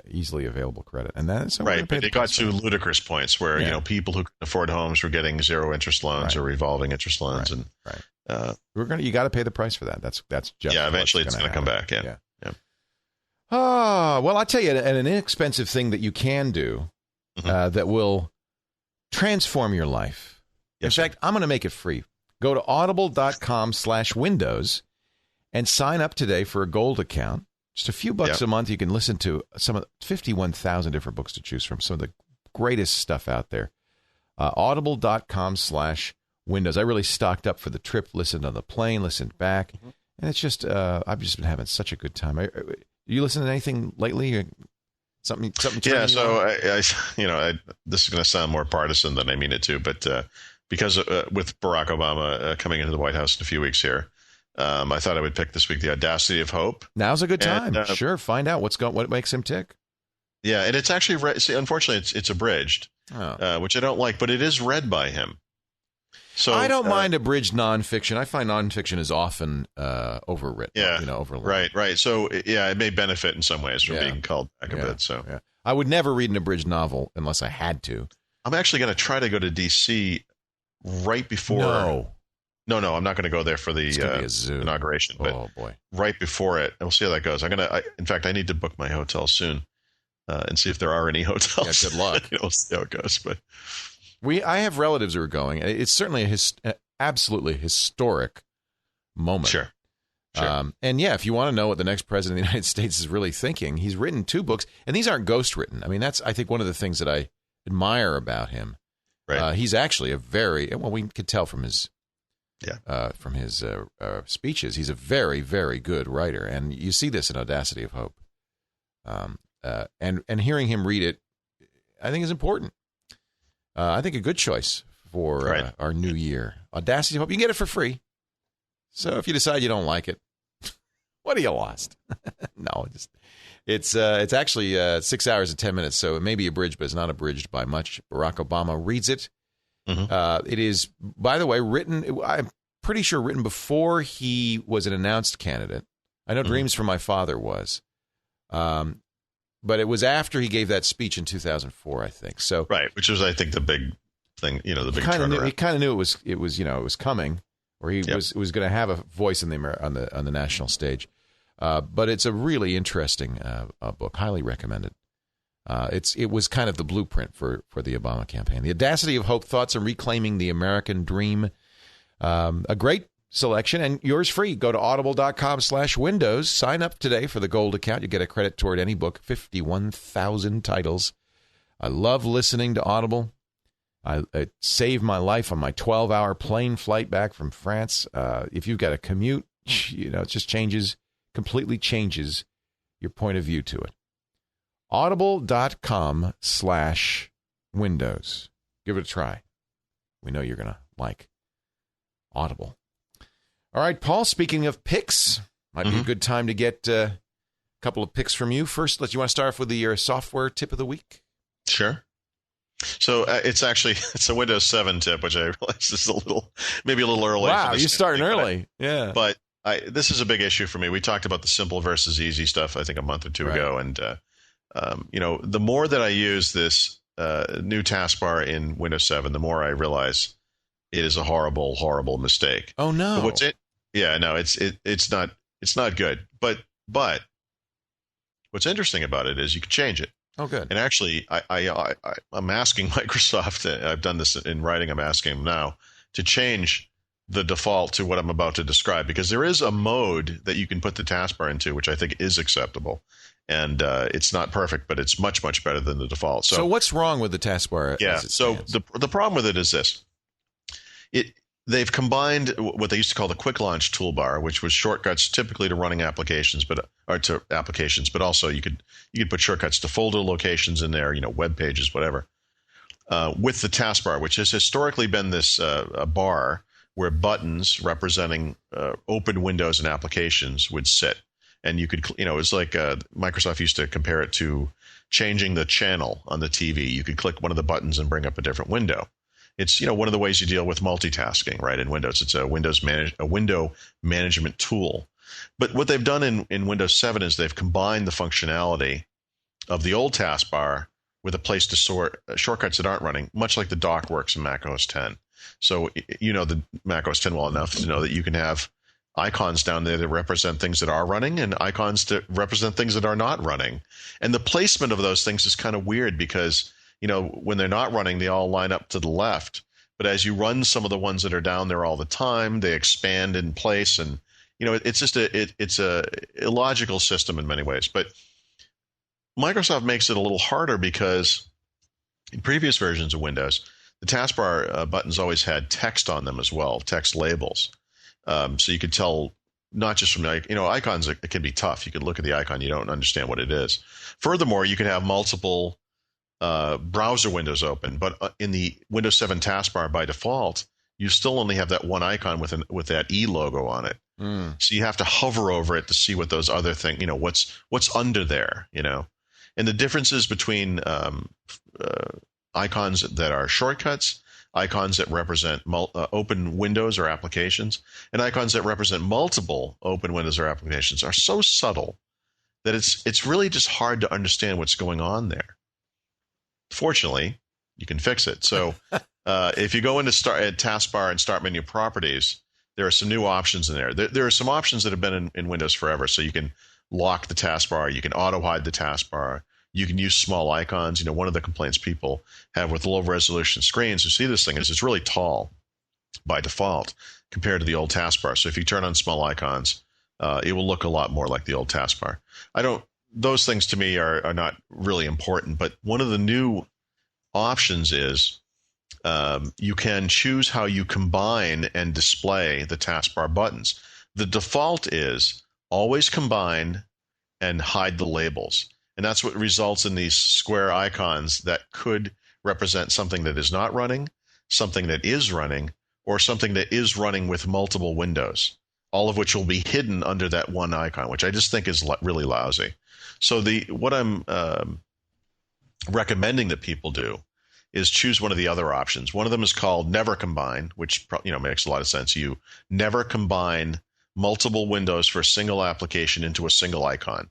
easily available credit, and that's right. But it got to ludicrous points where people who can afford homes were getting zero interest loans or revolving interest loans, and you got to pay the price for that. That's just eventually it's going to come back. Yeah. Oh, well, I'll tell you an inexpensive thing that you can do that will transform your life. Yes, in fact, I'm going to make it free. Go to audible.com/windows and sign up today for a gold account. Just a few bucks a month. You can listen to some of 51,000 different books to choose from. Some of the greatest stuff out there. Audible.com/windows. I really stocked up for the trip, listened on the plane, listened back. And it's just, I've just been having such a good time. You listen to anything lately? Something. Yeah. So this is going to sound more partisan than I mean it to, but because with Barack Obama coming into the White House in a few weeks here, I thought I would pick this week The Audacity of Hope. Now's a good time. Sure, find out what makes him tick. Yeah, and it's actually unfortunately it's abridged, which I don't like, but it is read by him. So I don't mind abridged nonfiction. I find nonfiction is often overwritten. Yeah, overlooked. Right. So it may benefit in some ways from being called back a bit. So I would never read an abridged novel unless I had to. I'm actually going to try to go to D.C. right before. No, I'm not going to go there for the inauguration. But boy, right before it, and we'll see how that goes. In fact, I need to book my hotel soon and see if there are any hotels. Yeah, good luck. We'll see how it goes, but. I have relatives who are going. It's certainly an absolutely historic moment. Sure. And if you want to know what the next president of the United States is really thinking, he's written 2 books, and these aren't ghost written. I mean, that's, I think, one of the things that I admire about him. Right. He's actually we could tell from his speeches, he's a very, very good writer, and you see this in Audacity of Hope. And hearing him read it, I think is important. I think a good choice for our new year. Audacity of Hope. You can get it for free. So if you decide you don't like it, what have you lost? No, it's actually 6 hours and 10 minutes, so it may be abridged, but it's not abridged by much. Barack Obama reads it. It is, by the way, written, I'm pretty sure written before he was an announced candidate. I know Dreams from My Father was. But it was after he gave that speech in 2004, I think. So which was, I think, the big thing. The big turnaround. He kind of knew it was coming, or he was going to have a voice on the national stage. But it's a really interesting book. Highly recommended. It was kind of the blueprint for the Obama campaign. The Audacity of Hope: Thoughts on Reclaiming the American Dream. A great selection, and yours free. Go to audible.com/windows. Sign up today for the gold account. You get a credit toward any book. 51,000 titles. I love listening to Audible. It saved my life on my 12-hour plane flight back from France. If you've got a commute, it just completely changes your point of view to it. Audible.com/windows. Give it a try. We know you're going to like Audible. All right, Paul, speaking of picks, might be a good time to get a couple of picks from you. First, you want to start off with your software tip of the week? Sure. So it's a Windows 7 tip, which I realize is maybe a little early. Wow, you're starting early. But this is a big issue for me. We talked about the simple versus easy stuff, I think, a month or two ago. And, the more that I use this new taskbar in Windows 7, the more I realize it is a horrible, horrible mistake. Oh, no. But it's not good. But what's interesting about it is you can change it. Oh, good. And actually, I'm asking Microsoft, I've done this in writing, I'm asking them now, to change the default to what I'm about to describe, because there is a mode that you can put the taskbar into, which I think is acceptable. And it's not perfect, but it's much, much better than the default. So what's wrong with the taskbar? Yeah, so the problem with it is this. They've combined what they used to call the quick launch toolbar, which was shortcuts typically to running applications, but also you could put shortcuts to folder locations in there, web pages, whatever, with the taskbar, which has historically been this a bar where buttons representing open windows and applications would sit. And you could, it's like Microsoft used to compare it to changing the channel on the TV. You could click one of the buttons and bring up a different window. It's, one of the ways you deal with multitasking, right? In Windows, it's a window management tool. But what they've done in Windows 7 is they've combined the functionality of the old taskbar with a place to sort shortcuts that aren't running, much like the dock works in Mac OS 10. So the Mac OS 10 well enough to know that you can have icons down there that represent things that are running and icons that represent things that are not running. And the placement of those things is kind of weird because, when they're not running, they all line up to the left. But as you run some of the ones that are down there all the time, they expand in place. And, it's just it's a illogical system in many ways. But Microsoft makes it a little harder because in previous versions of Windows, the taskbar buttons always had text on them as well, text labels. So you could tell not just from, icons, it can be tough. You can look at the icon, you don't understand what it is. Furthermore, you can have multiple browser windows open, but in the Windows 7 taskbar by default, you still only have that one icon with that E logo on it. So you have to hover over it to see what those other things, what's under there, And the differences between icons that are shortcuts, icons that represent open windows or applications, and icons that represent multiple open windows or applications are so subtle that it's really just hard to understand what's going on there. Fortunately, you can fix it. So if you go into taskbar and start menu properties, there are some new options in there. There are some options that have been in Windows forever. So you can lock the taskbar, you can auto-hide the taskbar, you can use small icons. One of the complaints people have with low-resolution screens, you see this thing, is it's really tall by default compared to the old taskbar. So if you turn on small icons, it will look a lot more like the old taskbar. Those things to me are not really important, but one of the new options is you can choose how you combine and display the taskbar buttons. The default is always combine and hide the labels. And that's what results in these square icons that could represent something that is not running, something that is running, or something that is running with multiple windows, all of which will be hidden under that one icon, which I just think is really lousy. So what I'm recommending that people do is choose one of the other options. One of them is called Never Combine, which makes a lot of sense. You never combine multiple windows for a single application into a single icon.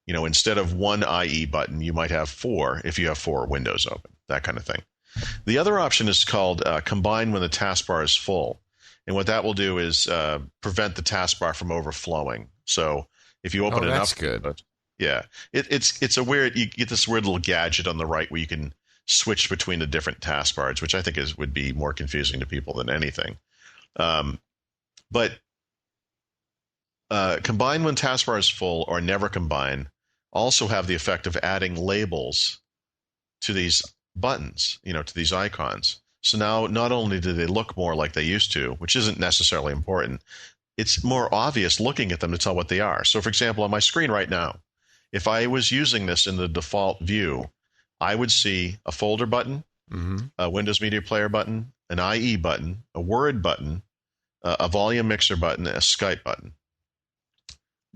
Instead of one IE button, you might have 4 if you have 4 windows open, that kind of thing. The other option is called Combine when the taskbar is full. And what that will do is prevent the taskbar from overflowing. So if you open enough, that's good. Yeah, it's a weird. You get this weird little gadget on the right where you can switch between the different taskbars, which I think would be more confusing to people than anything. But combine when taskbar is full or never combine also have the effect of adding labels to these buttons, to these icons. So now not only do they look more like they used to, which isn't necessarily important, it's more obvious looking at them to tell what they are. So for example, on my screen right now, if I was using this in the default view, I would see a folder button, a Windows Media Player button, an IE button, a Word button, a volume mixer button, a Skype button.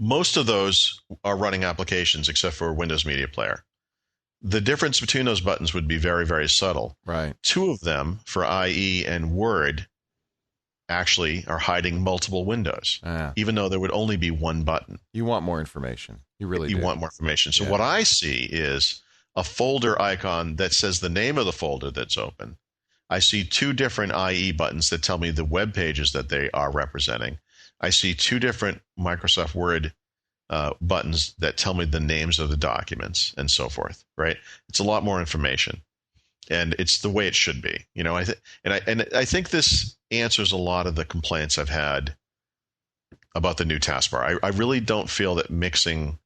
Most of those are running applications except for Windows Media Player. The difference between those buttons would be very, very subtle. Right. 2 of them, for IE and Word, actually are hiding multiple windows, even though there would only be one button. You want more information. You really do. You want more information. So what I see is a folder icon that says the name of the folder that's open. I see 2 different IE buttons that tell me the web pages that they are representing. I see 2 different Microsoft Word buttons that tell me the names of the documents and so forth, right? It's a lot more information, and it's the way it should be. I think this answers a lot of the complaints I've had about the new taskbar. I really don't feel that mixing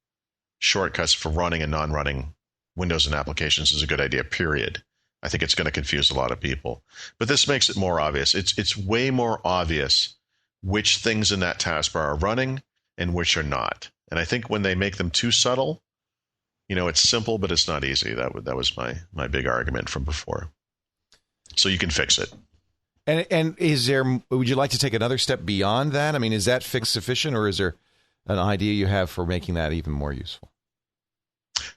shortcuts for running and non-running Windows and applications is a good idea, period. I think it's going to confuse a lot of people. But this makes it more obvious. It's way more obvious which things in that taskbar are running and which are not. And I think when they make them too subtle, it's simple, but it's not easy. That was my big argument from before. So you can fix it. And would you like to take another step beyond that? I mean, is that fix sufficient, or is there an idea you have for making that even more useful?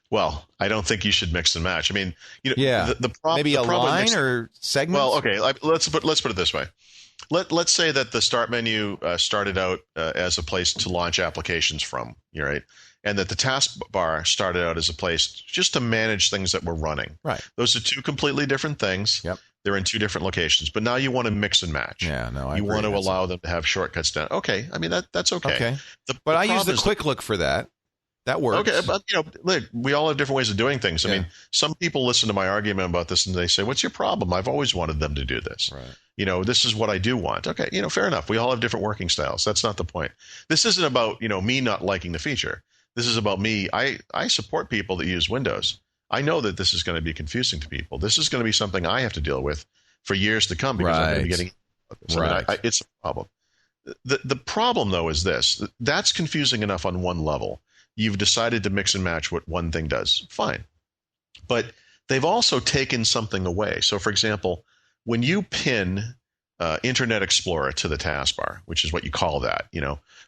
Well, I don't think you should mix and match. I mean, Yeah. Maybe the a problem line or segments? Well, okay, let's put it this way. Let's say that the start menu started out as a place to launch applications from, right? And that the taskbar started out as a place just to manage things that were running. Right. Those are two completely different things. Yep. They're in two different locations. But now you want to mix and match. Yeah, no, I You agree. want to allow them to have shortcuts down. Okay, I mean, that's okay. Okay. But I use the quick look for that. That works. Okay, but look, we all have different ways of doing things. I Yeah. mean, some people listen to my argument about this and they say, "What's your problem? I've always wanted them to do this. Right. This is what I do want." Okay, fair enough. We all have different working styles. That's not the point. This isn't about me not liking the feature. This is about me. I support people that use Windows. I know that this is going to be confusing to people. This is going to be something I have to deal with for years to come because I'm going to be getting. Right. It's a problem. The problem though is this. That's confusing enough on one level. You've decided to mix and match what one thing does. Fine. But they've also taken something away. So, for example, when you pin Internet Explorer to the taskbar, which is what you call that,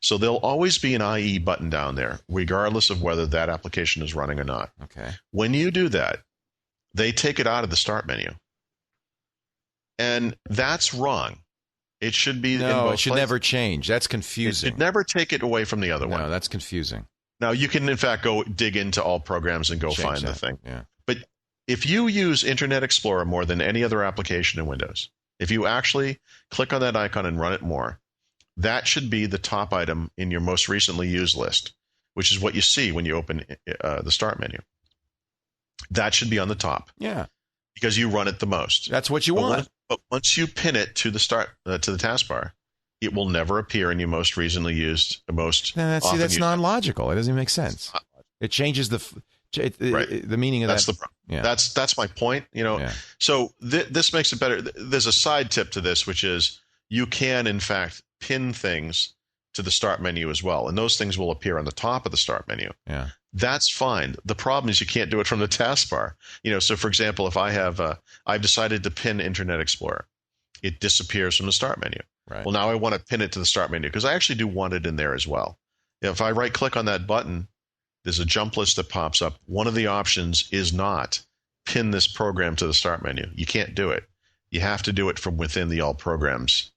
so there'll always be an IE button down there, regardless of whether that application is running or not. Okay. When you do that, they take it out of the start menu. And that's wrong. It should be in both it should places. never change. That's confusing. It should never take it away from the other one. No, that's confusing. Now, you can, in fact, go dig into all programs and go Change find that. the thing. Yeah. But if you use Internet Explorer more than any other application in Windows, if you actually click on that icon and run it more, that should be the top item in your most recently used list, which is what you see when you open the start menu. That should be on the top. Yeah. Because you run it the most. That's what you want. But once you pin it to the to the taskbar, it will never appear in your most recently used, That's non-logical. It doesn't even make sense. It changes the meaning of that's that. The problem. Yeah. That's my point. Yeah. So this makes it better. There's a side tip to this, which is you can in fact pin things to the start menu as well, and those things will appear on the top of the start menu. Yeah. That's fine. The problem is you can't do it from the taskbar. So for example, if I've decided to pin Internet Explorer, it disappears from the start menu. Right. Well, now I want to pin it to the start menu because I actually do want it in there as well. If I right click on that button, there's a jump list that pops up. One of the options is not pin this program to the start menu. You can't do it. You have to do it from within the all programs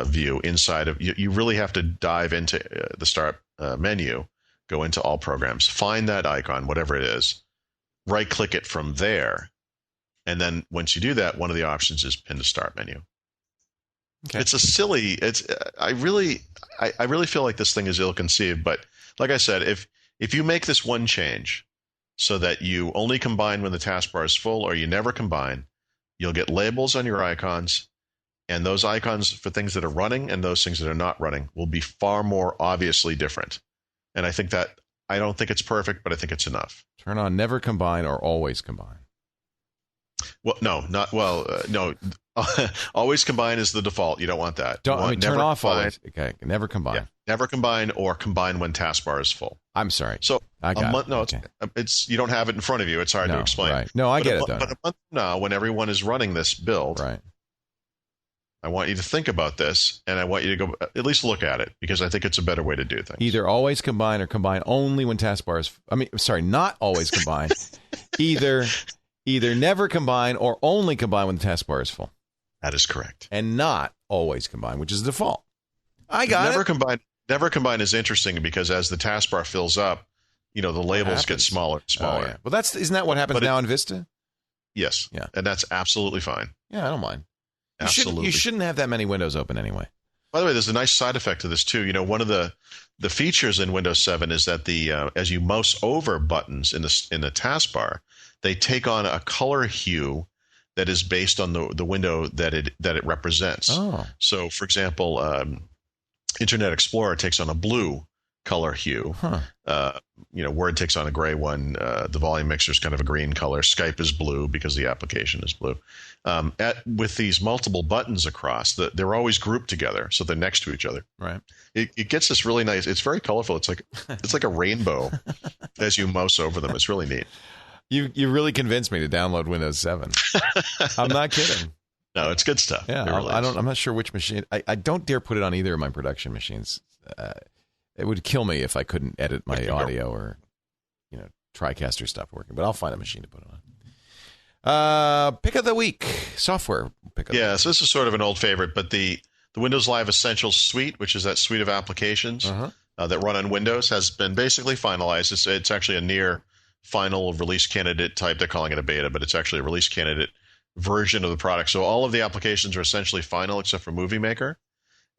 view inside of you really have to dive into the start menu, go into all programs, find that icon, whatever it is, right click it from there. And then once you do that, one of the options is pin to start menu. Okay. I really feel like this thing is ill-conceived, but like I said, if you make this one change so that you only combine when the taskbar is full or you never combine, you'll get labels on your icons, and those icons for things that are running and those things that are not running will be far more obviously different. And I don't think it's perfect, but I think it's enough. Turn on never combine or always combine. Well, no. Always combine is the default. You don't want that. Turn off combine. Always. Okay, never combine. Yeah. Never combine or combine when taskbar is full. I'm sorry. So I got it's you don't have it in front of you. It's hard to explain. Right. No, I get it. But a month from now, when everyone is running this build, right, I want you to think about this, and I want you to go at least look at it because I think it's a better way to do things. Either always combine or combine only when taskbar is. Not always combine. Either never combine or only combine when the taskbar is full. That is correct. And not always combine, which is the default. I got it. Never combine is interesting because as the taskbar fills up, the labels get smaller and smaller. Oh, yeah. Well, isn't that what happens now in Vista? Yes. Yeah. And that's absolutely fine. Yeah, I don't mind. Absolutely. You shouldn't have that many windows open anyway. By the way, there's a nice side effect to this too. One of the features in Windows 7 is that as you mouse over buttons in the taskbar, they take on a color hue that is based on the window that it represents. Oh. So, for example, Internet Explorer takes on a blue color hue. Huh. Word takes on a gray one. The volume mixer is kind of a green color. Skype is blue because the application is blue. With these multiple buttons across, they're always grouped together, so they're next to each other. Right. It gets this really nice. It's very colorful. It's like a rainbow as you mouse over them. It's really neat. You really convinced me to download Windows 7. I'm not kidding. No, it's good stuff. Yeah, I'm not sure which machine. I don't dare put it on either of my production machines. It would kill me if I couldn't edit my audio or TriCaster stopped working, but I'll find a machine to put it on. Pick of the week, software pick of the week. So this is sort of an old favorite, but the Windows Live Essentials suite, which is that suite of applications that run on Windows, has been basically finalized. It's actually a near final release candidate type. They're calling it a beta, but it's actually a release candidate version of the product. So all of the applications are essentially final except for Movie Maker.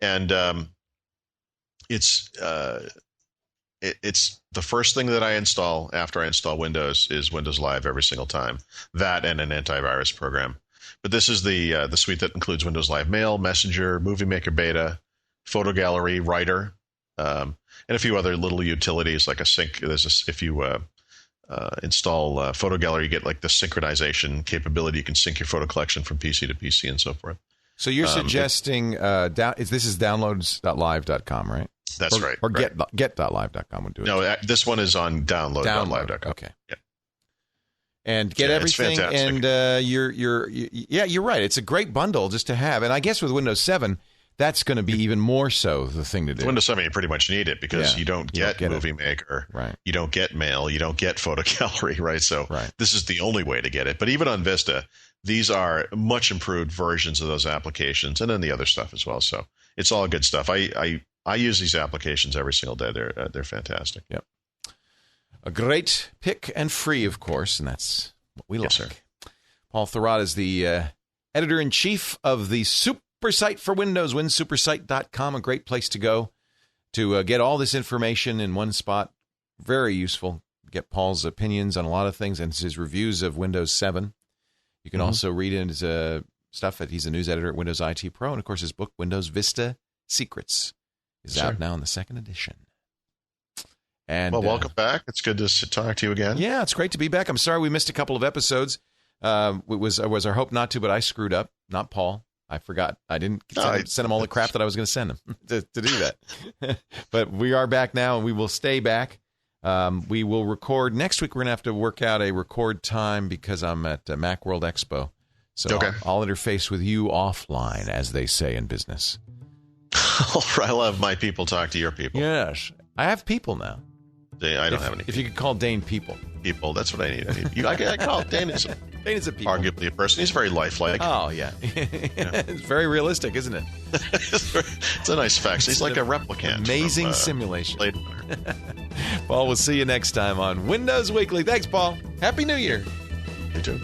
And it's the first thing that I install after I install Windows is Windows Live every single time. That and an antivirus program. But this is the suite that includes Windows Live Mail, Messenger, Movie Maker Beta, Photo Gallery, Writer, and a few other little utilities like a sync. If you install Photo Gallery, you get like the synchronization capability. You can sync your photo collection from PC to PC and so forth. So you're suggesting this is downloads.live.com, right? That's right. Or right. get.live.com would do it. No, this one is on download.live.com. Okay. Yeah. And get everything. It's fantastic. And you're right. It's a great bundle just to have. And I guess with Windows 7, that's going to be even more so the thing to do. With Windows 7, you pretty much need it because you don't get Movie Maker. Right. You don't get Mail. You don't get Photo Gallery, right? So this is the only way to get it. But even on Vista, these are much improved versions of those applications and then the other stuff as well. So it's all good stuff. I use these applications every single day. They're fantastic. Yep. A great pick and free, of course, and that's what we like. Yes, sir. Paul Thurrott is the editor-in-chief of the SuperSite for Windows, winsupersite.com, a great place to go to get all this information in one spot. Very useful. Get Paul's opinions on a lot of things and his reviews of Windows 7. You can also read his stuff. He's a news editor at Windows IT Pro, and, of course, his book, Windows Vista Secrets, is out now in the second edition. And well, welcome back. It's good to talk to you again. Yeah, it's great to be back. I'm sorry we missed a couple of episodes. It was our hope not to, but I screwed up. Not Paul. I forgot. I didn't send him all the crap that I was going to send him to do that. But we are back now, and we will stay back. We will record. Next week, we're going to have to work out a record time because I'm at Macworld Expo. So I'll interface with you offline, as they say in business. I'll have my people talk to your people. Yes. I have people now. I don't have any. If you could call Dane people. People, that's what I need. I call Dane is a people. Arguably a person. He's very lifelike. Oh, yeah. It's very realistic, isn't it? It's a nice fact. He's like a replicant. Amazing simulation. Paul, we'll see you next time on Windows Weekly. Thanks, Paul. Happy New Year. You too.